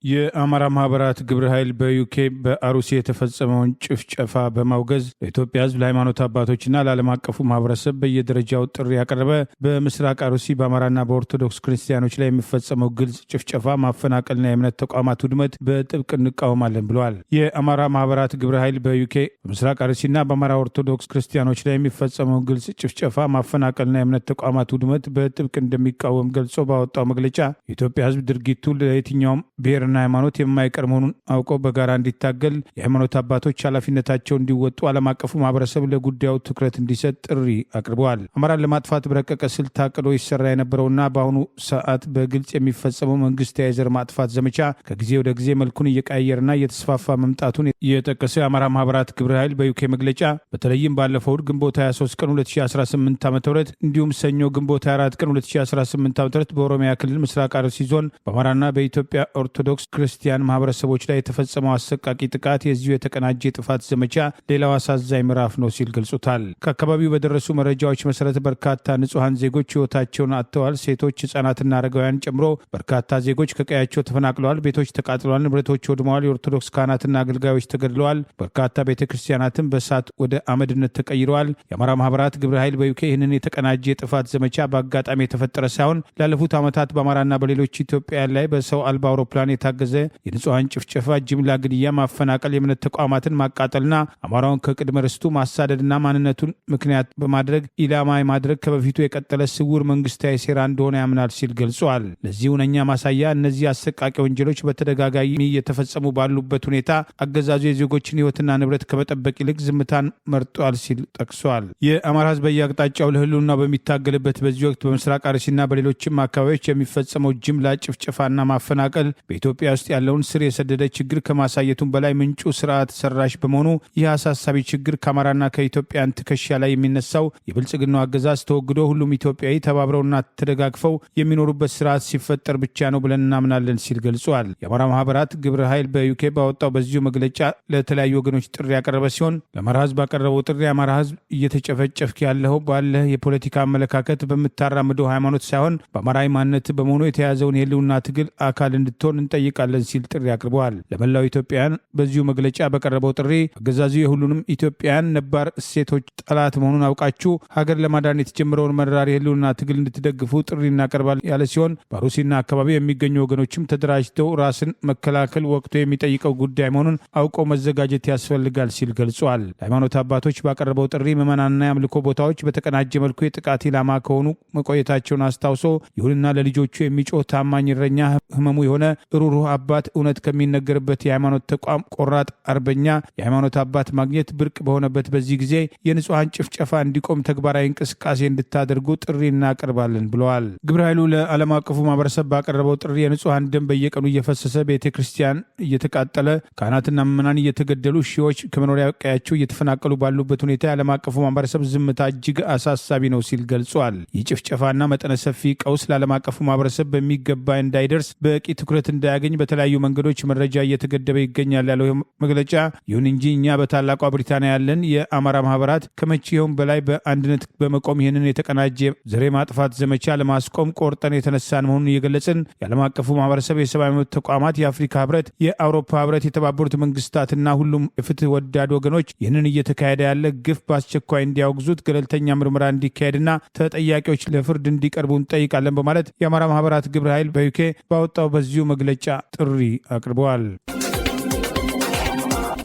የአማራ ማህበራት ግብረ ኃይል በዩኬ በአሩሲ የተፈጸመውን ጭፍጨፋ በማውገዝ ለኢትዮጵያ ህዝብ፣ ለሃይማኖት አባቶችና ለዓለም አቀፉ ማህበረሰብ በየደረጃው ጥሪ ያቀረበ። በምስራቅ አሩሲ በአማራና በኦርቶዶክስ ክርስቲያኖች ላይ የሚፈጸመው ግልጽ ጭፍጨፋ፣ ማፈናቀልና የእምነት ተቋማት ውድመት በጥብቅ እንቃወማለን ብለዋል። የአማራ ማህበራት ግብረ ኃይል በዩኬ በምስራቅ አሩሲና በአማራ ኦርቶዶክስ ክርስቲያኖች ላይ የሚፈጸመው ግልጽ ጭፍጨፋ፣ ማፈናቀልና የእምነት ተቋማት ውድመት በጥብቅ እንደሚቃወም ገልጾ ባወጣው መግለጫ የኢትዮጵያ ህዝብ ድርጊቱ ለየትኛውም ብሔር ሃይማኖት የማይቀር መሆኑን አውቀው በጋራ እንዲታገል የሃይማኖት አባቶች ኃላፊነታቸው እንዲወጡ ዓለም አቀፉ ማህበረሰብ ለጉዳዩ ትኩረት እንዲሰጥ ጥሪ አቅርበዋል። አማራን ለማጥፋት በረቀቀ ስልት ታቅዶ ይሰራ የነበረውና በአሁኑ ሰዓት በግልጽ የሚፈጸመው መንግስታዊ የዘር ማጥፋት ዘመቻ ከጊዜ ወደ ጊዜ መልኩን እየቀያየርና እየተስፋፋ መምጣቱን የጠቀሰው የአማራ ማህበራት ግብረ ኃይል በዩኬ መግለጫ በተለይም ባለፈው እሁድ ግንቦት 23 ቀን 2018 ዓ.ም እንዲሁም ሰኞ ግንቦት 24 ቀን 2018 ዓ.ም በኦሮሚያ ክልል ምስራቅ አርሲ ዞን በአማራና በኢትዮጵያ ኦርቶዶክስ ክርስቲያን ማህበረሰቦች ላይ የተፈጸመው አሰቃቂ ጥቃት የዚሁ የተቀናጀ የጥፋት ዘመቻ ሌላው አሳዛኝ ምዕራፍ ነው ሲል ገልጾታል። ከአካባቢው በደረሱ መረጃዎች መሰረት በርካታ ንጹሐን ዜጎች ህይወታቸውን አጥተዋል። ሴቶች፣ ህጻናትና አረጋውያን ጨምሮ በርካታ ዜጎች ከቀያቸው ተፈናቅለዋል። ቤቶች ተቃጥለዋል። ንብረቶች ወድመዋል። የኦርቶዶክስ ካህናትና አገልጋዮች ተገድለዋል። በርካታ ቤተ ክርስቲያናትም በእሳት ወደ አመድነት ተቀይረዋል። የአማራ ማህበራት ግብረ ኃይል በዩኬ ይህንን የተቀናጀ የጥፋት ዘመቻ በአጋጣሚ የተፈጠረ ሳይሆን ላለፉት ዓመታት በአማራና በሌሎች ኢትዮጵያውያን ላይ በሰው አልባ አውሮፕላን የታገዘ የንጹሐን ጭፍጨፋ፣ ጅምላ ግድያ፣ ማፈናቀል፣ የእምነት ተቋማትን ማቃጠልና አማራውን ከቅድመ ርስቱ ማሳደድና ማንነቱን ምክንያት በማድረግ ኢላማ ማድረግ ከበፊቱ የቀጠለ ስውር መንግስታዊ ሴራ እንደሆነ ያምናል ሲል ገልጿል። ለዚህ ሁነኛ ማሳያ እነዚህ አሰቃቂ ወንጀሎች በተደጋጋሚ እየተፈጸሙ ባሉበት ሁኔታ አገዛዙ የዜጎችን ህይወትና ንብረት ከመጠበቅ ይልቅ ዝምታን መርጧል ሲል ጠቅሷል። የአማራ ህዝብ በየአቅጣጫው ለህልውና በሚታገልበት በዚህ ወቅት በምስራቅ አርሲና በሌሎችም አካባቢዎች የሚፈጸመው ጅምላ ጭፍጨፋና ማፈናቀል በኢትዮጵያ ውስጥ ያለውን ስር የሰደደ ችግር ከማሳየቱም በላይ ምንጩ ስርዓት ሰራሽ በመሆኑ ይህ አሳሳቢ ችግር ከአማራና ከኢትዮጵያን ትከሻ ላይ የሚነሳው የብልጽግናው አገዛዝ ተወግዶ ሁሉም ኢትዮጵያዊ ተባብረውና ተደጋግፈው የሚኖሩበት ስርዓት ሲፈጠር ብቻ ነው ብለን እናምናለን ሲል ገልጿል። የአማራ ማህበራት ግብረ ኃይል በዩኬ ባወጣው በዚሁ መግለጫ ለተለያዩ ወገኖች ጥሪ ያቀረበ ሲሆን ለአማራ ህዝብ ባቀረበው ጥሪ የአማራ ህዝብ እየተጨፈጨፍክ ያለው ባለህ የፖለቲካ አመለካከት በምታራምደው ሃይማኖት ሳይሆን በአማራዊ ማንነት በመሆኑ የተያዘውን የህልውና ትግል አካል እንድትሆን እንጠይቃለን ሲል ጥሪ አቅርበዋል። ለመላው ኢትዮጵያውያን በዚሁ መግለጫ በቀረበው ጥሪ አገዛዙ የሁሉንም ኢትዮጵያውያን ነባር እሴቶች ጠላት መሆኑን አውቃችሁ ሀገር ለማዳን የተጀመረውን መራር የህልውና ትግል እንድትደግፉ ጥሪ እናቀርባል ያለ ሲሆን በአሩሲና አካባቢ የሚገኙ ወገኖችም ተደራጅተው ራስን መከላከል ወቅቱ የሚጠይቀው ጉዳይ መሆኑን አውቀው መዘጋጀት ያስፈልጋል ሲል ገልጿል። ለሃይማኖት አባቶች ባቀረበው ጥሪ ምዕመናንና የአምልኮ ቦታዎች በተቀናጀ መልኩ የጥቃት ኢላማ ከሆኑ መቆየታቸውን አስታውሶ ይሁንና ለልጆቹ የሚጮህ ታማኝ እረኛ ህመሙ የሆነ ሩሩህ አባት እውነት ከሚነገርበት የሃይማኖት ተቋም ቆራጥ አርበኛ የሃይማኖት አባት ማግኘት ብርቅ በሆነበት በዚህ ጊዜ የንጹሐን ጭፍጨፋ እንዲቆም ተግባራዊ እንቅስቃሴ እንድታደርጉ ጥሪ እናቀርባለን ብለዋል። ግብረ ኃይሉ ለዓለም አቀፉ ማህበረሰብ ባቀረበው ጥሪ የንጹሐን ደም በየቀኑ እየፈሰሰ ቤተ ክርስቲያን እየተቃጠለ ካህናትና ምዕመናን እየተገደሉ ሺዎች ከመኖሪያ ቀያቸው እየተፈናቀሉ ባሉበት ሁኔታ የዓለም አቀፉ ማህበረሰብ ዝምታ እጅግ አሳሳቢ ነው ሲል ገልጿል። ይህ ጭፍጨፋና መጠነ ሰፊ ቀውስ ለዓለም አቀፉ ማህበረሰብ በሚገባ እንዳይደርስ በቂ ትኩረት እንዳያገኝ በተለያዩ መንገዶች መረጃ እየተገደበ ይገኛል ያለው መግለጫ፣ ይሁን እንጂ እኛ በታላቋ ብሪታንያ ያለን የአማራ ማህበራት ከመቼውም በላይ በአንድነት በመቆም ይህንን የተቀናጀ ዘር ማጥፋት ዘመቻ ለማስቆም ቆርጠን የተነሳን መሆኑን እየገለጽን የዓለም አቀፉ ማህበረሰብ፣ የሰብአዊ መብት ተቋማት፣ የአፍሪካ ህብረት፣ የአውሮፓ ህብረት፣ የተባበሩት መንግስታትና ሁሉም የፍትህ ወዳድ ወገኖች ይህንን እየተካሄደ ያለ ግፍ በአስቸኳይ እንዲያወግዙት፣ ገለልተኛ ምርመራ እንዲካሄድና ተጠያቂዎች ለፍርድ እንዲቀርቡ እንጠይቃለን በማለት የአማራ ማህበራት ግብረ ኃይል በዩኬ ባወጣው በዚሁ መግለጫ ጥሪ አቅርበዋል።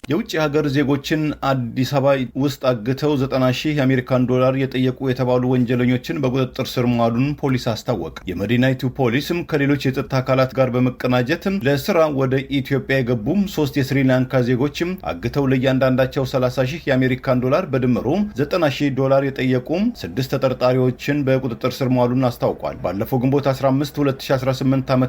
የውጭ ሀገር ዜጎችን አዲስ አበባ ውስጥ አግተው 90,000 የአሜሪካን ዶላር የጠየቁ የተባሉ ወንጀለኞችን በቁጥጥር ስር መዋሉን ፖሊስ አስታወቀ። የመዲናይቱ ፖሊስም ከሌሎች የጸጥታ አካላት ጋር በመቀናጀት ለስራ ወደ ኢትዮጵያ የገቡ 3 የስሪላንካ ዜጎችም አግተው ለእያንዳንዳቸው 30,000 የአሜሪካን ዶላር በድምሩ 90,000 ዶላር የጠየቁ 6 ተጠርጣሪዎችን በቁጥጥር ስር መዋሉን አስታውቋል። ባለፈው ግንቦት 15 2018 ዓ.ም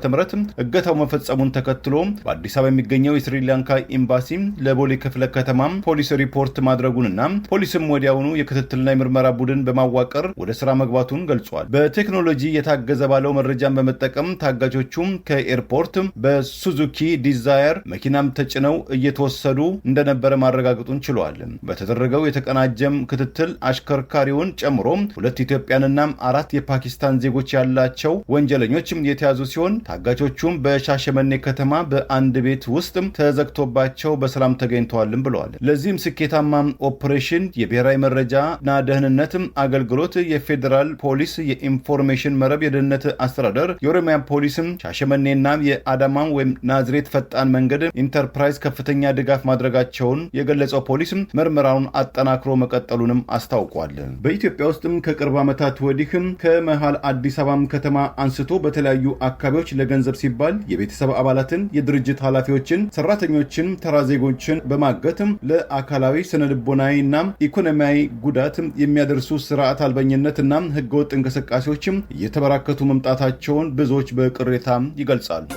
እገታው መፈጸሙን ተከትሎ በአዲስ አበባ የሚገኘው የስሪላንካ ኤምባሲ ለቦሌ ክፍለ ከተማ ፖሊስ ሪፖርት ማድረጉንና ፖሊስም ወዲያውኑ የክትትልና የምርመራ ቡድን በማዋቀር ወደ ስራ መግባቱን ገልጿል። በቴክኖሎጂ የታገዘ ባለው መረጃን በመጠቀም ታጋቾቹም ከኤርፖርት በሱዙኪ ዲዛየር መኪናም ተጭነው እየተወሰዱ እንደነበረ ማረጋገጡን ችሏል። በተደረገው የተቀናጀም ክትትል አሽከርካሪውን ጨምሮ 2 ኢትዮጵያንና 4 የፓኪስታን ዜጎች ያላቸው ወንጀለኞችም የተያዙ ሲሆን ታጋቾቹም በሻሸመኔ ከተማ በአንድ ቤት ውስጥ ተዘግቶባቸው በሰላም ተገኝተዋልም ብለዋል። ለዚህም ስኬታማ ኦፕሬሽን የብሔራዊ መረጃና ደህንነት አገልግሎት፣ የፌዴራል ፖሊስ፣ የኢንፎርሜሽን መረብ የደህንነት አስተዳደር፣ የኦሮሚያ ፖሊስም ሻሸመኔና የአዳማ ወይም ናዝሬት ፈጣን መንገድ ኢንተርፕራይዝ ከፍተኛ ድጋፍ ማድረጋቸውን የገለጸው ፖሊስ ምርመራውን አጠናክሮ መቀጠሉንም አስታውቋል። በኢትዮጵያ ውስጥም ከቅርብ ዓመታት ወዲህ ከመሃል አዲስ አበባ ከተማ አንስቶ በተለያዩ አካባቢዎች ለገንዘብ ሲባል የቤተሰብ አባላትን፣ የድርጅት ኃላፊዎችን፣ ሰራተኞችን፣ ተራ ዜጎችን በማገትም ለአካላዊ ስነልቦናዊና ኢኮኖሚያዊ ጉዳት የሚያደርሱ ስርዓት አልበኝነትና ህገወጥ እንቅስቃሴዎችም እየተበራከቱ መምጣታቸውን ብዙዎች በቅሬታ ይገልጻሉ።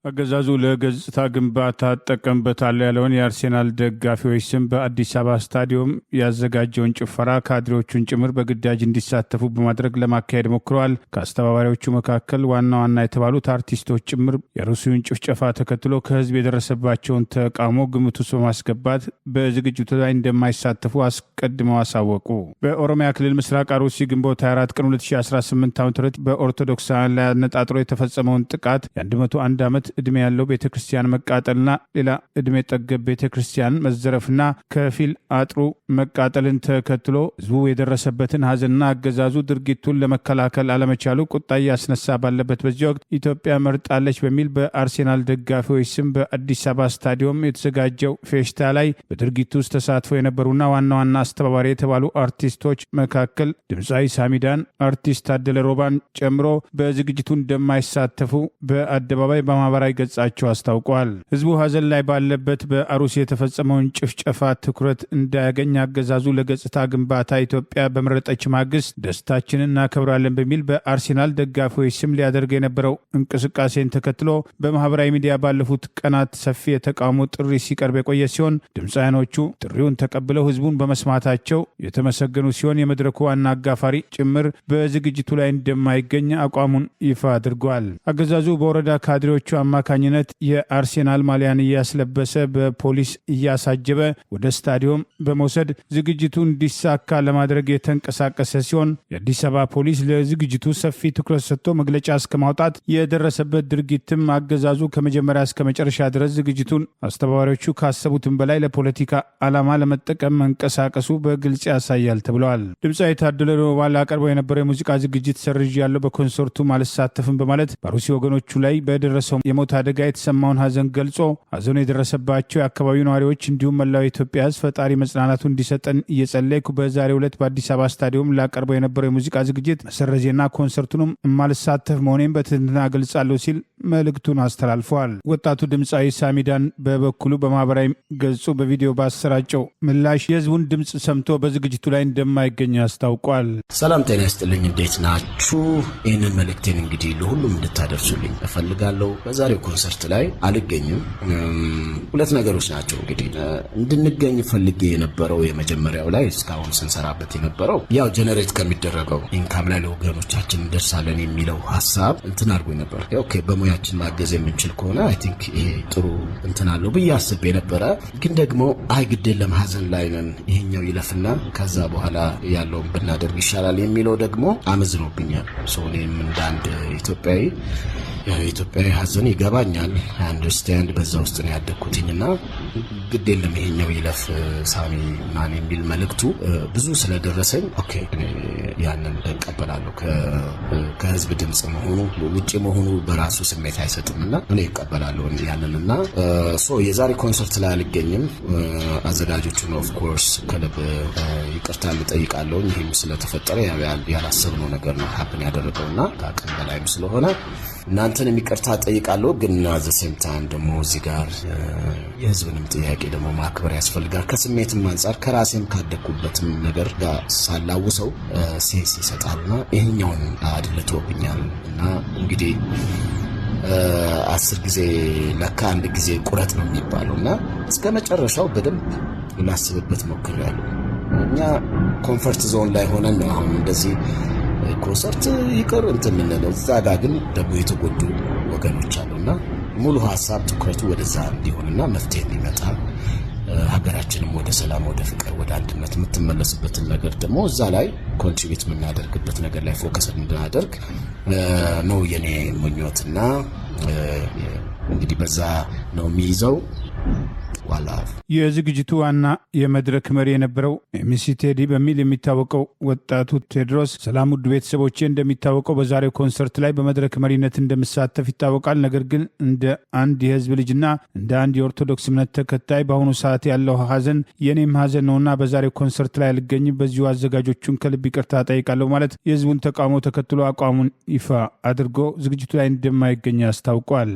አገዛዙ ለገጽታ ግንባታ ተጠቀምበታለሁ ያለውን የአርሴናል ደጋፊዎች ስም በአዲስ አበባ ስታዲየም ያዘጋጀውን ጭፈራ ካድሬዎቹን ጭምር በግዳጅ እንዲሳተፉ በማድረግ ለማካሄድ ሞክረዋል። ከአስተባባሪዎቹ መካከል ዋና ዋና የተባሉት አርቲስቶች ጭምር የሩሲውን ጭፍጨፋ ተከትሎ ከህዝብ የደረሰባቸውን ተቃውሞ ግምት ውስጥ በማስገባት በዝግጅቱ ላይ እንደማይሳተፉ አስቀድመው አሳወቁ። በኦሮሚያ ክልል ምስራቅ አርሲ ግንቦት 24 ቀን 2018 ዓ.ም በኦርቶዶክሳውያን ላይ አነጣጥሮ የተፈጸመውን ጥቃት የ101 ዓመት ዕድሜ ያለው ቤተክርስቲያን መቃጠልና ሌላ ዕድሜ ጠገብ ቤተክርስቲያን መዘረፍና ከፊል አጥሩ መቃጠልን ተከትሎ ህዝቡ የደረሰበትን ሀዘንና አገዛዙ ድርጊቱን ለመከላከል አለመቻሉ ቁጣ ያስነሳ ባለበት በዚህ ወቅት ኢትዮጵያ መርጣለች በሚል በአርሴናል ደጋፊዎች ስም በአዲስ አበባ ስታዲየም የተዘጋጀው ፌሽታ ላይ በድርጊቱ ውስጥ ተሳትፎ የነበሩና ዋና ዋና አስተባባሪ የተባሉ አርቲስቶች መካከል ድምፃዊ ሳሚዳን፣ አርቲስት ታደለ ሮባን ጨምሮ በዝግጅቱ እንደማይሳተፉ በአደባባይ በማህበራዊ ገጻቸው አስታውቀዋል። ህዝቡ ሀዘን ላይ ባለበት በአሩሲ የተፈጸመውን ጭፍጨፋ ትኩረት እንዳያገኝ አገዛዙ ለገጽታ ግንባታ ኢትዮጵያ በመረጠች ማግስት ደስታችንን እናከብራለን በሚል በአርሴናል ደጋፊዎች ስም ሊያደርግ የነበረው እንቅስቃሴን ተከትሎ በማህበራዊ ሚዲያ ባለፉት ቀናት ሰፊ የተቃውሞ ጥሪ ሲቀርብ የቆየ ሲሆን ድምፃያኖቹ ጥሪውን ተቀብለው ህዝቡን በመስማታቸው የተመሰገኑ ሲሆን የመድረኩ ዋና አጋፋሪ ጭምር በዝግጅቱ ላይ እንደማይገኝ አቋሙን ይፋ አድርጓል። አገዛዙ በወረዳ ካድሬዎቹ አማካኝነት የአርሴናል ማሊያን እያስለበሰ በፖሊስ እያሳጀበ ወደ ስታዲየም በመውሰድ ዝግጅቱ እንዲሳካ ለማድረግ የተንቀሳቀሰ ሲሆን የአዲስ አበባ ፖሊስ ለዝግጅቱ ሰፊ ትኩረት ሰጥቶ መግለጫ እስከ ማውጣት የደረሰበት ድርጊትም አገዛዙ ከመጀመሪያ እስከ መጨረሻ ድረስ ዝግጅቱን አስተባባሪዎቹ ካሰቡትም በላይ ለፖለቲካ ዓላማ ለመጠቀም መንቀሳቀሱ በግልጽ ያሳያል ተብለዋል። ድምፃዊ ታደለ ሮባ ላቀርበው የነበረው የሙዚቃ ዝግጅት ሰርዥ ያለው በኮንሰርቱ አልሳተፍም በማለት በሩሲ ወገኖቹ ላይ በደረሰው የሞት አደጋ የተሰማውን ሀዘን ገልጾ ሀዘኑ የደረሰባቸው የአካባቢው ነዋሪዎች እንዲሁም መላው የኢትዮጵያ ሕዝብ ፈጣሪ መጽናናቱ እንዲሰጠን እየጸለይኩ በዛሬው ዕለት በአዲስ አበባ ስታዲየም ላቀርበው የነበረው የሙዚቃ ዝግጅት መሰረዜና ኮንሰርቱንም የማልሳተፍ መሆኔን በትህትና ገልጻለሁ ሲል መልእክቱን አስተላልፈዋል። ወጣቱ ድምፃዊ ሳሚዳን በበኩሉ በማህበራዊ ገጹ በቪዲዮ ባሰራጨው ምላሽ የህዝቡን ድምፅ ሰምቶ በዝግጅቱ ላይ እንደማይገኝ አስታውቋል። ሰላም ጤና ይስጥልኝ፣ እንዴት ናችሁ? ይህንን መልእክቴን እንግዲህ ለሁሉም እንድታደርሱልኝ እፈልጋለሁ። በዛሬ በዛሬው ኮንሰርት ላይ አልገኝም። ሁለት ነገሮች ናቸው እንግዲህ እንድንገኝ ፈልጌ የነበረው የመጀመሪያው ላይ እስካሁን ስንሰራበት የነበረው ያው ጀነሬት ከሚደረገው ኢንካም ላይ ለወገኖቻችን እንደርሳለን የሚለው ሐሳብ እንትን አድርጎ ነበር። ኦኬ በሙያችን ማገዝ የምንችል ከሆነ አይ ቲንክ ይሄ ጥሩ እንትን አለው ብዬ አስቤ ነበረ። ግን ደግሞ አይ ግዴን ለማዘን ላይ ነን፣ ይሄኛው ይለፍና ከዛ በኋላ ያለውን ብናደርግ ይሻላል የሚለው ደግሞ አመዝኖብኛል። እኔም እንደ አንድ ኢትዮጵያዊ ሐዘን ይገባኛል። አንደርስታንድ በዛ ውስጥ ነው ያደግኩትኝና ግድ የለም ይሄኛው ይለፍ ሳሚ ማን የሚል መልእክቱ ብዙ ስለደረሰኝ ኦኬ ያንን እቀበላለሁ። ከህዝብ ድምጽ መሆኑ ውጪ መሆኑ በራሱ ስሜት አይሰጥምና እኔ እቀበላለሁ ያንንና የዛሬ ኮንሰርት ላይ አልገኝም። አዘጋጆቹን ኦፍ ኮርስ ከልብ ይቅርታ ልጠይቃለሁ። ይሄም ስለተፈጠረ ያላሰብነው ነገር ነው ሀፕን ያደረገውና ከአቅም በላይም ስለሆነ እናንተንም ይቅርታ ጠይቃለሁ። ግን አዘ ሴም ታይም ደግሞ እዚህ ጋር የህዝብንም ጥያቄ ደግሞ ማክበር ያስፈልጋል። ከስሜትም አንጻር ከራሴም ካደኩበትም ነገር ጋር ሳላውሰው ሴንስ ይሰጣልና ይሄኛውን አድልቶብኛል እና እንግዲህ 10 ጊዜ ለካ አንድ ጊዜ ቁረጥ ነው የሚባለውና እስከ መጨረሻው በደንብ ላስብበት ሞክሬያለሁ። እኛ ኮምፈርት ዞን ላይ ሆነን ነው አሁን እንደዚህ ኮንሰርት ይቅር እንትን የምንለው። እዛ ጋር ግን ደግሞ የተጎዱ ወገኖች አሉና ሙሉ ሀሳብ ትኩረቱ ወደዛ እንዲሆንና መፍትሄ እንዲመጣ ሀገራችንም ወደ ሰላም፣ ወደ ፍቅር፣ ወደ አንድነት የምትመለስበትን ነገር ደግሞ እዛ ላይ ኮንትሪቢዩት የምናደርግበት ነገር ላይ ፎከስ እንድናደርግ ነው የኔ ምኞትና እንግዲህ በዛ ነው የሚይዘው። የዝግጅቱ ዋና የመድረክ መሪ የነበረው ኤምሲ ቴዲ በሚል የሚታወቀው ወጣቱ ቴድሮስ ሰላም ውድ ቤተሰቦቼ፣ እንደሚታወቀው በዛሬው ኮንሰርት ላይ በመድረክ መሪነት እንደምሳተፍ ይታወቃል። ነገር ግን እንደ አንድ የህዝብ ልጅና እንደ አንድ የኦርቶዶክስ እምነት ተከታይ በአሁኑ ሰዓት ያለው ሀዘን የኔም ሀዘን ነውና በዛሬው ኮንሰርት ላይ አልገኝም። በዚሁ አዘጋጆቹን ከልብ ይቅርታ ጠይቃለሁ ማለት የህዝቡን ተቃውሞ ተከትሎ አቋሙን ይፋ አድርጎ ዝግጅቱ ላይ እንደማይገኝ አስታውቋል።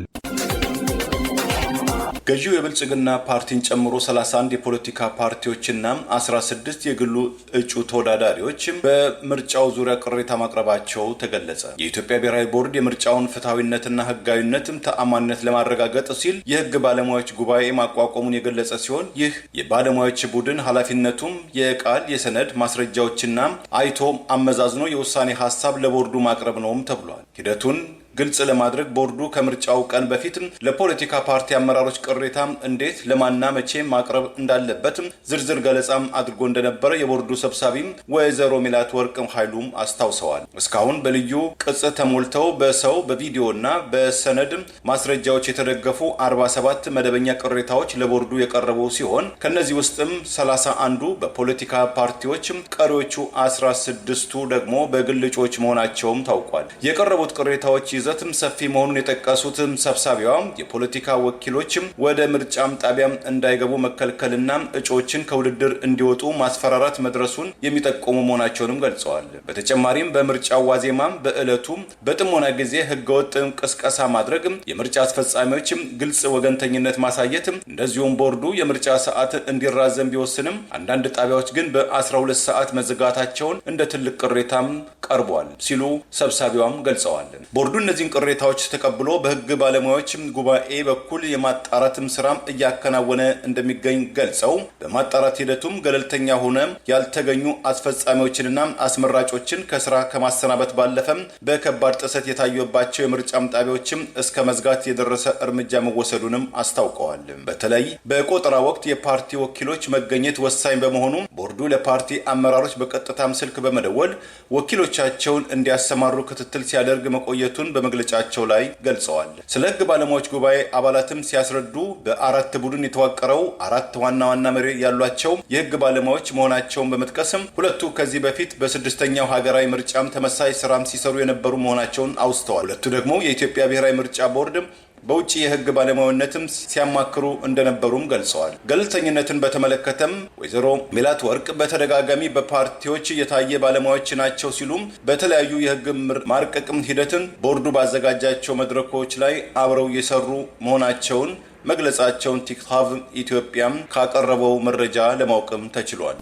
ገዢው የብልጽግና ፓርቲን ጨምሮ 31 የፖለቲካ ፓርቲዎችና 16 የግሉ እጩ ተወዳዳሪዎች በምርጫው ዙሪያ ቅሬታ ማቅረባቸው ተገለጸ። የኢትዮጵያ ብሔራዊ ቦርድ የምርጫውን ፍትሐዊነትና ህጋዊነትም ተአማኒነት ለማረጋገጥ ሲል የህግ ባለሙያዎች ጉባኤ ማቋቋሙን የገለጸ ሲሆን ይህ የባለሙያዎች ቡድን ኃላፊነቱም የቃል የሰነድ ማስረጃዎችና አይቶ አመዛዝኖ የውሳኔ ሀሳብ ለቦርዱ ማቅረብ ነውም ተብሏል። ሂደቱን ግልጽ ለማድረግ ቦርዱ ከምርጫው ቀን በፊት ለፖለቲካ ፓርቲ አመራሮች ቅሬታ እንዴት ለማና መቼ ማቅረብ እንዳለበት ዝርዝር ገለጻም አድርጎ እንደነበረ የቦርዱ ሰብሳቢ ወይዘሮ ሚላት ወርቅ ኃይሉም አስታውሰዋል። እስካሁን በልዩ ቅጽ ተሞልተው በሰው በቪዲዮና በሰነድ ማስረጃዎች የተደገፉ 47 መደበኛ ቅሬታዎች ለቦርዱ የቀረቡ ሲሆን ከነዚህ ውስጥም 31ዱ በፖለቲካ ፓርቲዎች፣ ቀሪዎቹ 16ቱ ደግሞ በግል እጩዎች መሆናቸውም ታውቋል። የቀረቡት ቅሬታዎች ይዘትም ሰፊ መሆኑን የጠቀሱትም ሰብሳቢዋ የፖለቲካ ወኪሎችም ወደ ምርጫም ጣቢያም እንዳይገቡ መከልከልና እጩዎችን ከውድድር እንዲወጡ ማስፈራራት መድረሱን የሚጠቁሙ መሆናቸውንም ገልጸዋል። በተጨማሪም በምርጫው ዋዜማም በዕለቱ በጥሞና ጊዜ ህገወጥ ቅስቀሳ ማድረግ፣ የምርጫ አስፈጻሚዎችም ግልጽ ወገንተኝነት ማሳየት፣ እንደዚሁም ቦርዱ የምርጫ ሰዓት እንዲራዘም ቢወስንም አንዳንድ ጣቢያዎች ግን በ12 ሰዓት መዘጋታቸውን እንደ ትልቅ ቅሬታም ቀርቧል ሲሉ ሰብሳቢዋም ገልጸዋል። ቦርዱ እነዚህን ቅሬታዎች ተቀብሎ በህግ ባለሙያዎች ጉባኤ በኩል የማጣራትም ስራም እያከናወነ እንደሚገኝ ገልጸው በማጣራት ሂደቱም ገለልተኛ ሆነ ያልተገኙ አስፈጻሚዎችንና አስመራጮችን ከስራ ከማሰናበት ባለፈም በከባድ ጥሰት የታዩባቸው የምርጫም ጣቢያዎችም እስከ መዝጋት የደረሰ እርምጃ መወሰዱንም አስታውቀዋል። በተለይ በቆጠራ ወቅት የፓርቲ ወኪሎች መገኘት ወሳኝ በመሆኑ ቦርዱ ለፓርቲ አመራሮች በቀጥታም ስልክ በመደወል ወኪሎቻቸውን እንዲያሰማሩ ክትትል ሲያደርግ መቆየቱን በመግለጫቸው ላይ ገልጸዋል። ስለ ህግ ባለሙያዎች ጉባኤ አባላትም ሲያስረዱ በአራት ቡድን የተዋቀረው 4 ዋና መሪ ያሏቸው የህግ ባለሙያዎች መሆናቸውን በመጥቀስም ሁለቱ ከዚህ በፊት በ6ኛው ሀገራዊ ምርጫም ተመሳሳይ ስራም ሲሰሩ የነበሩ መሆናቸውን አውስተዋል። ሁለቱ ደግሞ የኢትዮጵያ ብሔራዊ ምርጫ ቦርድ በውጭ የህግ ባለሙያነትም ሲያማክሩ እንደነበሩም ገልጸዋል። ገለልተኝነትን በተመለከተም ወይዘሮ ሚላት ወርቅ በተደጋጋሚ በፓርቲዎች የታየ ባለሙያዎች ናቸው ሲሉም በተለያዩ የህግ ማርቀቅም ሂደትን ቦርዱ ባዘጋጃቸው መድረኮች ላይ አብረው የሰሩ መሆናቸውን መግለጻቸውን ቲክታቭ ኢትዮጵያም ካቀረበው መረጃ ለማወቅም ተችሏል።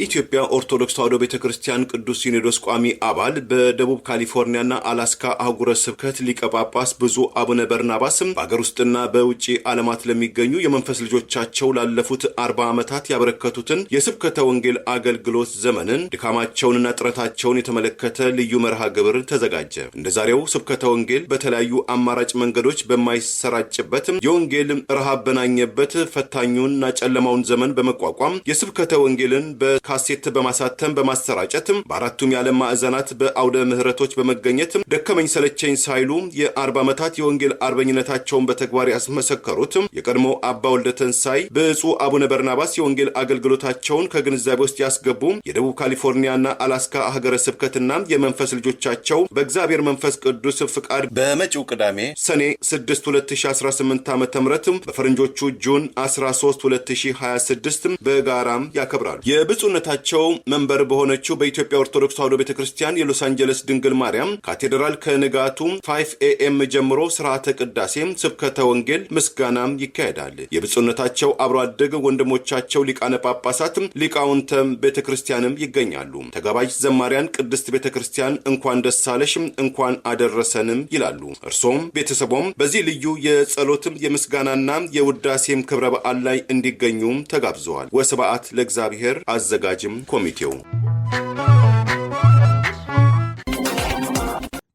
የኢትዮጵያ ኦርቶዶክስ ተዋሕዶ ቤተክርስቲያን ቅዱስ ሲኖዶስ ቋሚ አባል በደቡብ ካሊፎርኒያና አላስካ አህጉረ ስብከት ሊቀ ጳጳስ ብፁዕ አቡነ በርናባስ በአገር ውስጥና በውጪ ዓለማት ለሚገኙ የመንፈስ ልጆቻቸው ላለፉት 40 ዓመታት ያበረከቱትን የስብከተ ወንጌል አገልግሎት ዘመንን ድካማቸውንና ጥረታቸውን የተመለከተ ልዩ መርሃ ግብር ተዘጋጀ። እንደዛሬው ስብከተ ወንጌል በተለያዩ አማራጭ መንገዶች በማይሰራጭበት የወንጌል ረሃብ በናኘበት ፈታኙንና ጨለማውን ዘመን በመቋቋም የስብከተ ወንጌልን በካሴት በማሳተም በማሰራጨት በአራቱም የዓለም ማዕዘናት በአውደ ምህረቶች በመገኘት ደከመኝ ሰለቸኝ ሳይሉ የ40 ዓመታት የወንጌል አርበኝነታቸውን በተግባር ያስመሰከሩት የቀድሞ አባ ወልደ ተንሳይ ብፁዕ አቡነ በርናባስ የወንጌል አገልግሎታቸውን ከግንዛቤ ውስጥ ያስገቡ የደቡብ ካሊፎርኒያና አላስካ ሀገረ ስብከትና የመንፈስ ልጆቻቸው በእግዚአብሔር መንፈስ ቅዱስ ፍቃድ በመጪው ቅዳሜ ሰኔ 6 2018 ዓ.ም በፈረንጆቹ ጁን 13 2026 በጋራም ያከብራሉ። የብፁዕነታቸው መንበር በሆነችው በኢትዮጵያ ኦርቶዶክስ ተዋሕዶ ቤተክርስቲያን የሎስ አንጀለስ ድንግል ማርያም ካቴድራል ከንጋቱ 5 AM ጀምሮ ስርዓተ ቅዳሴ፣ ስብከተ ወንጌል፣ ምስጋናም ይካሄዳል። የብፁዕነታቸው አብሮ አደግ ወንድሞቻቸው ሊቃነ ጳጳሳት ሊቃውንተ ቤተክርስቲያንም ይገኛሉ። ተጋባዥ ዘማሪያን ቅድስት ቤተክርስቲያን እንኳን ደስ አለሽ እንኳን አደረሰንም ይላሉ። እርሶም ቤተሰቦም በዚህ ልዩ የጸሎትም የምስጋናና የውዳሴም ክብረ በዓል ላይ እንዲገኙ ተጋብዘዋል። ወስብሐት ለእግዚአብሔር። አዘጋጅም ኮሚቴው።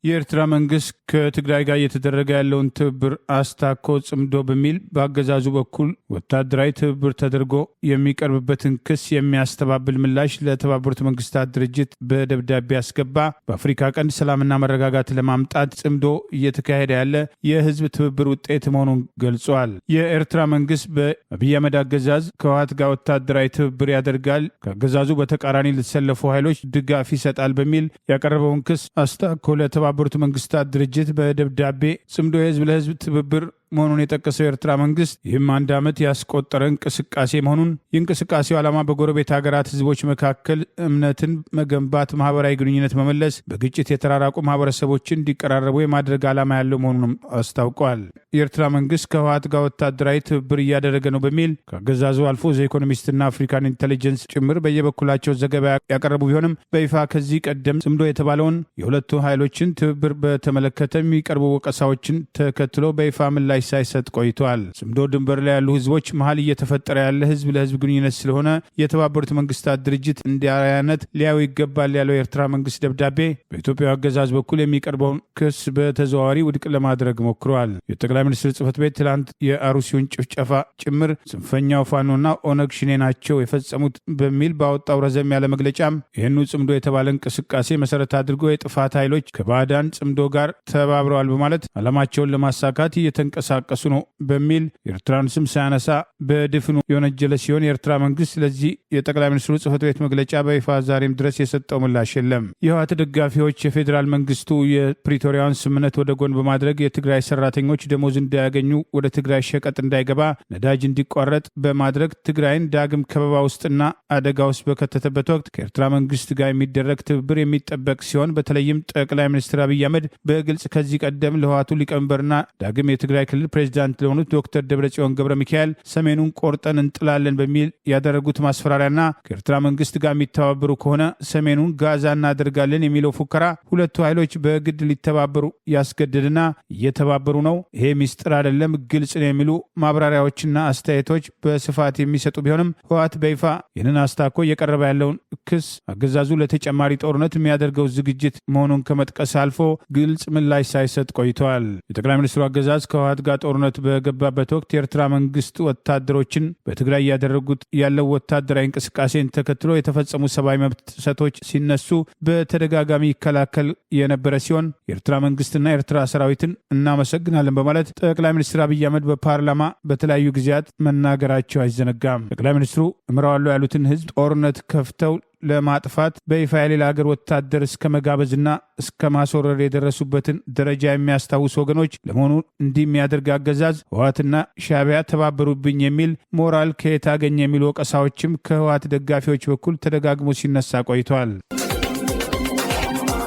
የኤርትራ መንግስት ከትግራይ ጋር እየተደረገ ያለውን ትብብር አስታኮ ጽምዶ በሚል በአገዛዙ በኩል ወታደራዊ ትብብር ተደርጎ የሚቀርብበትን ክስ የሚያስተባብል ምላሽ ለተባበሩት መንግስታት ድርጅት በደብዳቤ ያስገባ። በአፍሪካ ቀንድ ሰላምና መረጋጋት ለማምጣት ጽምዶ እየተካሄደ ያለ የህዝብ ትብብር ውጤት መሆኑን ገልጿል። የኤርትራ መንግስት በአብይ አህመድ አገዛዝ ከህወሓት ጋር ወታደራዊ ትብብር ያደርጋል፣ ከአገዛዙ በተቃራኒ ለተሰለፉ ኃይሎች ድጋፍ ይሰጣል በሚል ያቀረበውን ክስ አስታኮ ለተባበሩት መንግስታት ድርጅት በደብዳቤ ጽምዶ የህዝብ ለህዝብ ትብብር መሆኑን የጠቀሰው የኤርትራ መንግስት ይህም 1 ዓመት ያስቆጠረ እንቅስቃሴ መሆኑን፣ የእንቅስቃሴው ዓላማ በጎረቤት ሀገራት ህዝቦች መካከል እምነትን መገንባት፣ ማህበራዊ ግንኙነት መመለስ፣ በግጭት የተራራቁ ማህበረሰቦችን እንዲቀራረቡ የማድረግ ዓላማ ያለው መሆኑንም አስታውቋል። የኤርትራ መንግስት ከህወሓት ጋር ወታደራዊ ትብብር እያደረገ ነው በሚል ከአገዛዙ አልፎ ዘ ኢኮኖሚስትና አፍሪካን ኢንቴሊጀንስ ጭምር በየበኩላቸው ዘገባ ያቀረቡ ቢሆንም በይፋ ከዚህ ቀደም ጽምዶ የተባለውን የሁለቱ ኃይሎችን ትብብር በተመለከተ የሚቀርቡ ወቀሳዎችን ተከትሎ በይፋ ምላሽ ሳይሰጥ ቆይቷል። ጽምዶ ድንበር ላይ ያሉ ህዝቦች መሀል እየተፈጠረ ያለ ህዝብ ለህዝብ ግንኙነት ስለሆነ የተባበሩት መንግስታት ድርጅት እንዲያያነት ሊያዩ ይገባል ያለው የኤርትራ መንግስት ደብዳቤ በኢትዮጵያ አገዛዝ በኩል የሚቀርበውን ክስ በተዘዋዋሪ ውድቅ ለማድረግ ሞክሯል። የጠቅላይ ሚኒስትር ጽህፈት ቤት ትላንት የአሩሲውን ጭፍጨፋ ጭምር ጽንፈኛው ፋኖና ኦነግ ሽኔ ናቸው የፈጸሙት በሚል ባወጣው ረዘም ያለ መግለጫም ይህኑ ጽምዶ የተባለ እንቅስቃሴ መሰረት አድርጎ የጥፋት ኃይሎች ከባዕዳን ጽምዶ ጋር ተባብረዋል በማለት ዓላማቸውን ለማሳካት እየተንቀሳቀሱ ነው በሚል የኤርትራን ስም ሳያነሳ በድፍኑ የወነጀለ ሲሆን የኤርትራ መንግስት ለዚህ የጠቅላይ ሚኒስትሩ ጽህፈት ቤት መግለጫ በይፋ ዛሬም ድረስ የሰጠው ምላሽ የለም። የህወሓት ደጋፊዎች የፌዴራል መንግስቱ የፕሪቶሪያውን ስምምነት ወደ ጎን በማድረግ የትግራይ ሰራተኞች ደሞዝ እንዳያገኙ፣ ወደ ትግራይ ሸቀጥ እንዳይገባ፣ ነዳጅ እንዲቋረጥ በማድረግ ትግራይን ዳግም ከበባ ውስጥና አደጋ ውስጥ በከተተበት ወቅት ከኤርትራ መንግስት ጋር የሚደረግ ትብብር የሚጠበቅ ሲሆን በተለይም ጠቅላይ ሚኒስትር አብይ አህመድ በግልጽ ከዚህ ቀደም ለህወሓቱ ሊቀመንበርና ዳግም የትግራይ ክልል ፕሬዚዳንት ለሆኑት ዶክተር ደብረጽዮን ገብረ ሚካኤል ሰሜኑን ቆርጠን እንጥላለን በሚል ያደረጉት ማስፈራሪያና ከኤርትራ መንግስት ጋር የሚተባበሩ ከሆነ ሰሜኑን ጋዛ እናደርጋለን የሚለው ፉከራ ሁለቱ ኃይሎች በግድ ሊተባበሩ ያስገድድና እየተባበሩ ነው፣ ይሄ ሚስጥር አይደለም፣ ግልጽ ነው የሚሉ ማብራሪያዎችና አስተያየቶች በስፋት የሚሰጡ ቢሆንም ህወሓት በይፋ ይህንን አስታኮ እየቀረበ ያለውን ክስ አገዛዙ ለተጨማሪ ጦርነት የሚያደርገው ዝግጅት መሆኑን ከመጥቀስ አልፎ ግልጽ ምላሽ ሳይሰጥ ቆይተዋል። የጠቅላይ ሚኒስትሩ አገዛዝ ከህወሓት ጋር ጦርነት በገባበት ወቅት የኤርትራ መንግስት ወታደሮችን በትግራይ እያደረጉት ያለው ወታደራዊ እንቅስቃሴን ተከትሎ የተፈጸሙ ሰብአዊ መብት ጥሰቶች ሲነሱ በተደጋጋሚ ይከላከል የነበረ ሲሆን የኤርትራ መንግስትና የኤርትራ ሰራዊትን እናመሰግናለን በማለት ጠቅላይ ሚኒስትር አብይ አህመድ በፓርላማ በተለያዩ ጊዜያት መናገራቸው አይዘነጋም። ጠቅላይ ሚኒስትሩ እምረዋለሁ ያሉትን ህዝብ ጦርነት ከፍተው ለማጥፋት በይፋ የሌላ ሀገር ወታደር እስከ መጋበዝና እስከ ማስወረር የደረሱበትን ደረጃ የሚያስታውሱ ወገኖች ለመሆኑ እንዲህ የሚያደርግ አገዛዝ ህወሓትና ሻዕቢያ ተባበሩብኝ የሚል ሞራል ከየት አገኘ የሚሉ ወቀሳዎችም ከህወሓት ደጋፊዎች በኩል ተደጋግሞ ሲነሳ ቆይቷል።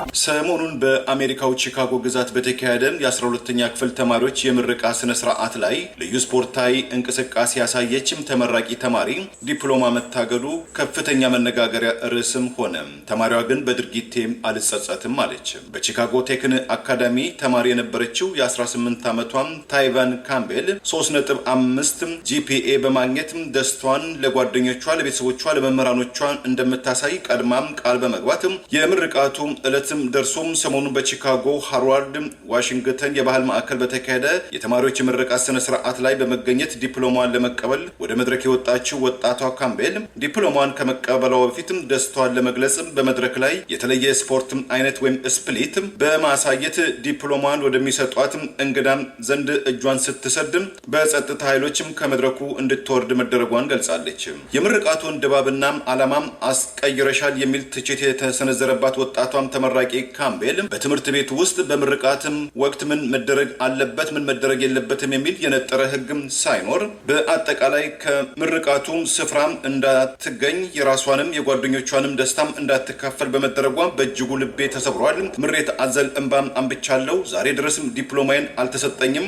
ሰሞኑን በአሜሪካው ቺካጎ ግዛት በተካሄደ የ12ኛ ክፍል ተማሪዎች የምረቃ ስነ ስርዓት ላይ ልዩ ስፖርታዊ እንቅስቃሴ ያሳየችም ተመራቂ ተማሪ ዲፕሎማ መታገዱ ከፍተኛ መነጋገሪያ ርዕስም ሆነ። ተማሪዋ ግን በድርጊቴም አልጸጸትም አለች። በቺካጎ ቴክን አካዳሚ ተማሪ የነበረችው የ18 ዓመቷም ታይቫን ካምቤል 3.5 ጂፒኤ በማግኘት ደስቷን ለጓደኞቿ፣ ለቤተሰቦቿ፣ ለመምህራኖቿ እንደምታሳይ ቀድማም ቃል በመግባት የምርቃቱ ዕለትም ደርሶም ሰሞኑን በቺካጎ ሃርዋርድ ዋሽንግተን የባህል ማዕከል በተካሄደ የተማሪዎች የምረቃ ስነ ስርዓት ላይ በመገኘት ዲፕሎማን ለመቀበል ወደ መድረክ የወጣችው ወጣቷ ካምቤል ዲፕሎማን ከመቀበሏ በፊትም ደስቷን ለመግለጽ በመድረክ ላይ የተለየ ስፖርት አይነት ወይም ስፕሊት በማሳየት ዲፕሎማን ወደሚሰጧት እንግዳም ዘንድ እጇን ስትሰድም በጸጥታ ኃይሎችም ከመድረኩ እንድትወርድ መደረጓን ገልጻለች። የምርቃቱን ድባብና ዓላማም አስቀይረሻል የሚል ትችት የተሰነዘረባት ወጣቷም ተመራቂ ካምቤል በትምህርት ቤት ውስጥ በምርቃትም ወቅት ምን መደረግ አለበት ምን መደረግ የለበትም የሚል የነጠረ ሕግም ሳይኖር በአጠቃላይ ከምርቃቱ ስፍራ እንዳትገኝ የራሷንም የጓደኞቿንም ደስታም እንዳትካፈል በመደረጓ በእጅጉ ልቤ ተሰብሯል። ምሬት አዘል እንባም አንብቻለሁ። ዛሬ ድረስም ዲፕሎማዬን አልተሰጠኝም።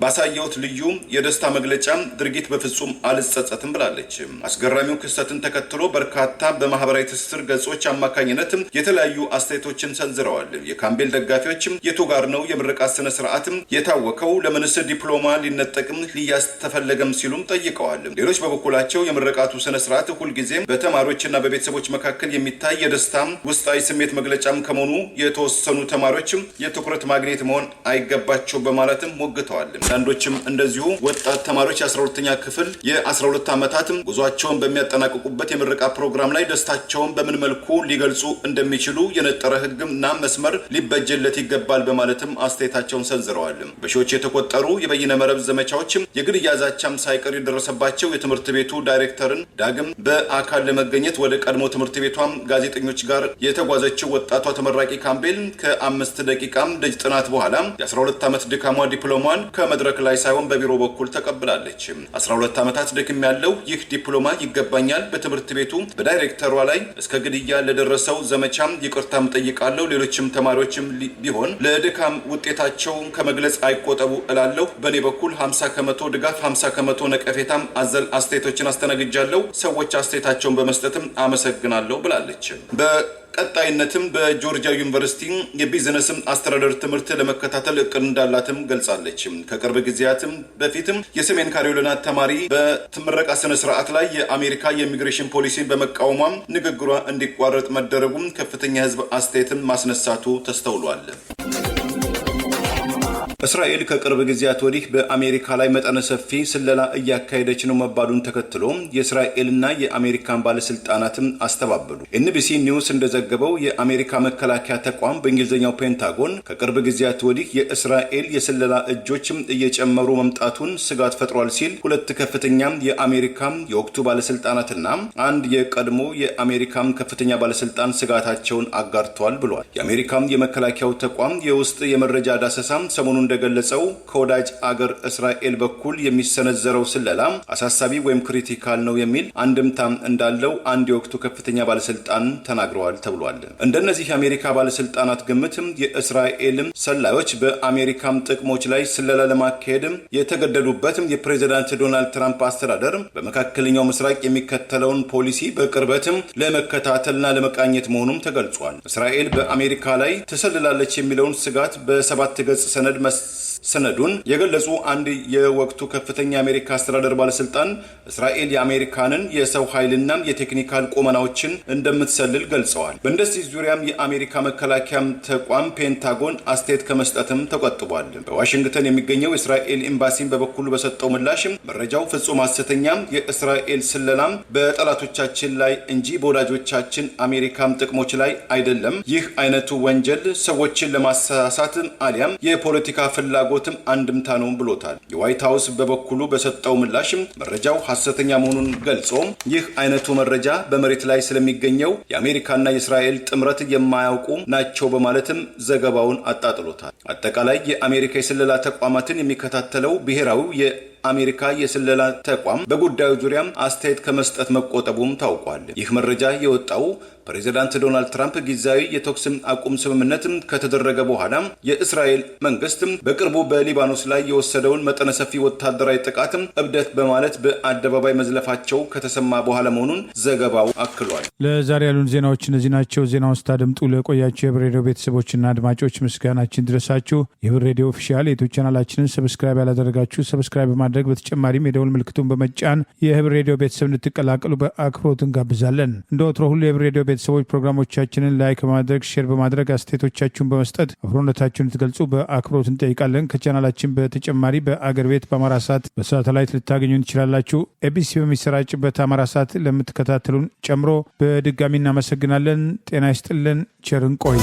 ባሳየሁት ልዩ የደስታ መግለጫ ድርጊት በፍጹም አልጸጸትም ብላለች። አስገራሚው ክስተትን ተከትሎ በርካታ በማህበራዊ ትስስር ገጾች አማካኝነት የተለያዩ አስተያየቶችን ሰንዝረዋል። የካምቤል ደጋፊዎችም የቱ ጋር ነው የምረቃት ስነ ስርዓትም የታወከው? ለምንስ ዲፕሎማ ሊነጠቅም ሊያዝ ተፈለገም ሲሉም ጠይቀዋል። ሌሎች በበኩላቸው የምረቃቱ ስነ ስርዓት ሁልጊዜም በተማሪዎችና በቤተሰቦች መካከል የሚታይ የደስታ ውስጣዊ ስሜት መግለጫም ከመሆኑ የተወሰኑ ተማሪዎችም የትኩረት ማግኘት መሆን አይገባቸው በማለትም ሞግተዋል። አንዳንዶችም እንደዚሁ ወጣት ተማሪዎች የ12ኛ ክፍል የ12 ዓመታትም ጉዟቸውን በሚያጠናቅቁበት የምረቃ ፕሮግራም ላይ ደስታቸውን በምን መልኩ ሊገልጹ እንደሚችሉ የነጠረ ሕግና መስመር ሊበጀለት ይገባል በማለትም አስተያየታቸውን ሰንዝረዋል። በሺዎች የተቆጠሩ የበይነ መረብ ዘመቻዎችም የግድያ ዛቻም ሳይቀር የደረሰባቸው የትምህርት ቤቱ ዳይሬክተርን ዳግም በአካል ለመገኘት ወደ ቀድሞ ትምህርት ቤቷም ጋዜጠኞች ጋር የተጓዘችው ወጣቷ ተመራቂ ካምቤል ከ5 ደቂቃም ደጅ ጥናት በኋላ የ12 ዓመት ድካሟ ዲፕሎማን ከመድረክ ላይ ሳይሆን በቢሮ በኩል ተቀብላለች። 12 ዓመታት ደክም ያለው ይህ ዲፕሎማ ይገባኛል። በትምህርት ቤቱ በዳይሬክተሯ ላይ እስከ ግድያ ለደረሰው ዘመቻም ይቅርታም ጠይቃለሁ። ሌሎችም ተማሪዎችም ቢሆን ለድካም ውጤታቸው ከመግለጽ አይቆጠቡ እላለሁ። በእኔ በኩል 50 ከመቶ ድጋፍ 50 ከመቶ ነቀፌታም አዘል አስተያየቶችን አስተናግጃለሁ። ሰዎች አስተያየታቸውን በመስጠትም አመሰግናለሁ ብላለች። ቀጣይነትም በጆርጂያ ዩኒቨርሲቲ የቢዝነስም አስተዳደር ትምህርት ለመከታተል እቅድ እንዳላትም ገልጻለች። ከቅርብ ጊዜያትም በፊትም የሰሜን ካሮላይና ተማሪ በምረቃ ስነ ስርዓት ላይ የአሜሪካ የኢሚግሬሽን ፖሊሲን በመቃወሟም ንግግሯ እንዲቋረጥ መደረጉም ከፍተኛ ሕዝብ አስተያየትን ማስነሳቱ ተስተውሏል። እስራኤል ከቅርብ ጊዜያት ወዲህ በአሜሪካ ላይ መጠነ ሰፊ ስለላ እያካሄደች ነው መባሉን ተከትሎ የእስራኤልና የአሜሪካን ባለስልጣናትም አስተባበሉ። ኤንቢሲ ኒውስ እንደዘገበው የአሜሪካ መከላከያ ተቋም በእንግሊዝኛው ፔንታጎን ከቅርብ ጊዜያት ወዲህ የእስራኤል የስለላ እጆችም እየጨመሩ መምጣቱን ስጋት ፈጥሯል ሲል ሁለት ከፍተኛ የአሜሪካም የወቅቱ ባለስልጣናትና አንድ የቀድሞ የአሜሪካም ከፍተኛ ባለስልጣን ስጋታቸውን አጋርተዋል ብሏል። የአሜሪካም የመከላከያው ተቋም የውስጥ የመረጃ ዳሰሳም ሰሞኑን እንደገለጸው ከወዳጅ አገር እስራኤል በኩል የሚሰነዘረው ስለላ አሳሳቢ ወይም ክሪቲካል ነው የሚል አንድምታም እንዳለው አንድ የወቅቱ ከፍተኛ ባለስልጣን ተናግረዋል ተብሏል። እንደነዚህ የአሜሪካ ባለስልጣናት ግምትም የእስራኤልም ሰላዮች በአሜሪካም ጥቅሞች ላይ ስለላ ለማካሄድም የተገደዱበትም የፕሬዚዳንት ዶናልድ ትራምፕ አስተዳደር በመካከለኛው ምስራቅ የሚከተለውን ፖሊሲ በቅርበትም ለመከታተልና ለመቃኘት መሆኑም ተገልጿል። እስራኤል በአሜሪካ ላይ ትሰልላለች የሚለውን ስጋት በ7 ገጽ ሰነዱን የገለጹ አንድ የወቅቱ ከፍተኛ የአሜሪካ አስተዳደር ባለስልጣን እስራኤል የአሜሪካንን የሰው ኃይልና የቴክኒካል ቁመናዎችን እንደምትሰልል ገልጸዋል። በእንደዚህ ዙሪያም የአሜሪካ መከላከያ ተቋም ፔንታጎን አስተያየት ከመስጠትም ተቆጥቧል። በዋሽንግተን የሚገኘው የእስራኤል ኤምባሲም በበኩሉ በሰጠው ምላሽም መረጃው ፍጹም ሐሰተኛ የእስራኤል ስለላም በጠላቶቻችን ላይ እንጂ በወዳጆቻችን አሜሪካም ጥቅሞች ላይ አይደለም። ይህ አይነቱ ወንጀል ሰዎችን ለማሳሳት አሊያም የፖለቲካ ፍላጎትም አንድምታ ነው ብሎታል። የዋይት ሀውስ በበኩሉ በሰጠው ምላሽም መረጃው ሐሰተኛ መሆኑን ገልጾ ይህ አይነቱ መረጃ በመሬት ላይ ስለሚገኘው የአሜሪካና የእስራኤል ጥምረት የማያውቁ ናቸው በማለትም ዘገባውን አጣጥሎታል። አጠቃላይ የአሜሪካ የስለላ ተቋማትን የሚከታተለው ብሔራዊው የአሜሪካ የስለላ ተቋም በጉዳዩ ዙሪያም አስተያየት ከመስጠት መቆጠቡም ታውቋል። ይህ መረጃ የወጣው ፕሬዚዳንት ዶናልድ ትራምፕ ጊዜያዊ የተኩስ አቁም ስምምነት ከተደረገ በኋላ የእስራኤል መንግስት በቅርቡ በሊባኖስ ላይ የወሰደውን መጠነ ሰፊ ወታደራዊ ጥቃት እብደት በማለት በአደባባይ መዝለፋቸው ከተሰማ በኋላ መሆኑን ዘገባው አክሏል። ለዛሬ ያሉን ዜናዎች እነዚህ ናቸው። ዜናውን ስታደምጡ ለቆያችሁ የህብር ሬዲዮ ቤተሰቦችና አድማጮች ምስጋናችን ድረሳችሁ። የህብር ሬዲዮ ኦፊሻል የዩቲዩብ ቻናላችንን ሰብስክራይብ ያላደረጋችሁ ሰብስክራይብ በማድረግ በተጨማሪም የደውል ምልክቱን በመጫን የህብር ሬዲዮ ቤተሰብ እንድትቀላቀሉ በአክብሮት እንጋብዛለን። እንደ ወትሮ ሁሉ የህብር ሬዲዮ ቤተሰቦች ፕሮግራሞቻችንን ላይክ በማድረግ ሼር በማድረግ አስተያየቶቻችሁን በመስጠት አብሮነታችሁን ትገልጹ በአክብሮት እንጠይቃለን። ከቻናላችን በተጨማሪ በአገር ቤት በአማራ ሳት በሳተላይት ልታገኙን ትችላላችሁ። ኤቢሲ በሚሰራጭበት አማራ ሳት ለምትከታተሉን ጨምሮ በድጋሚ እናመሰግናለን። ጤና ይስጥልን። ቸር እንቆይ።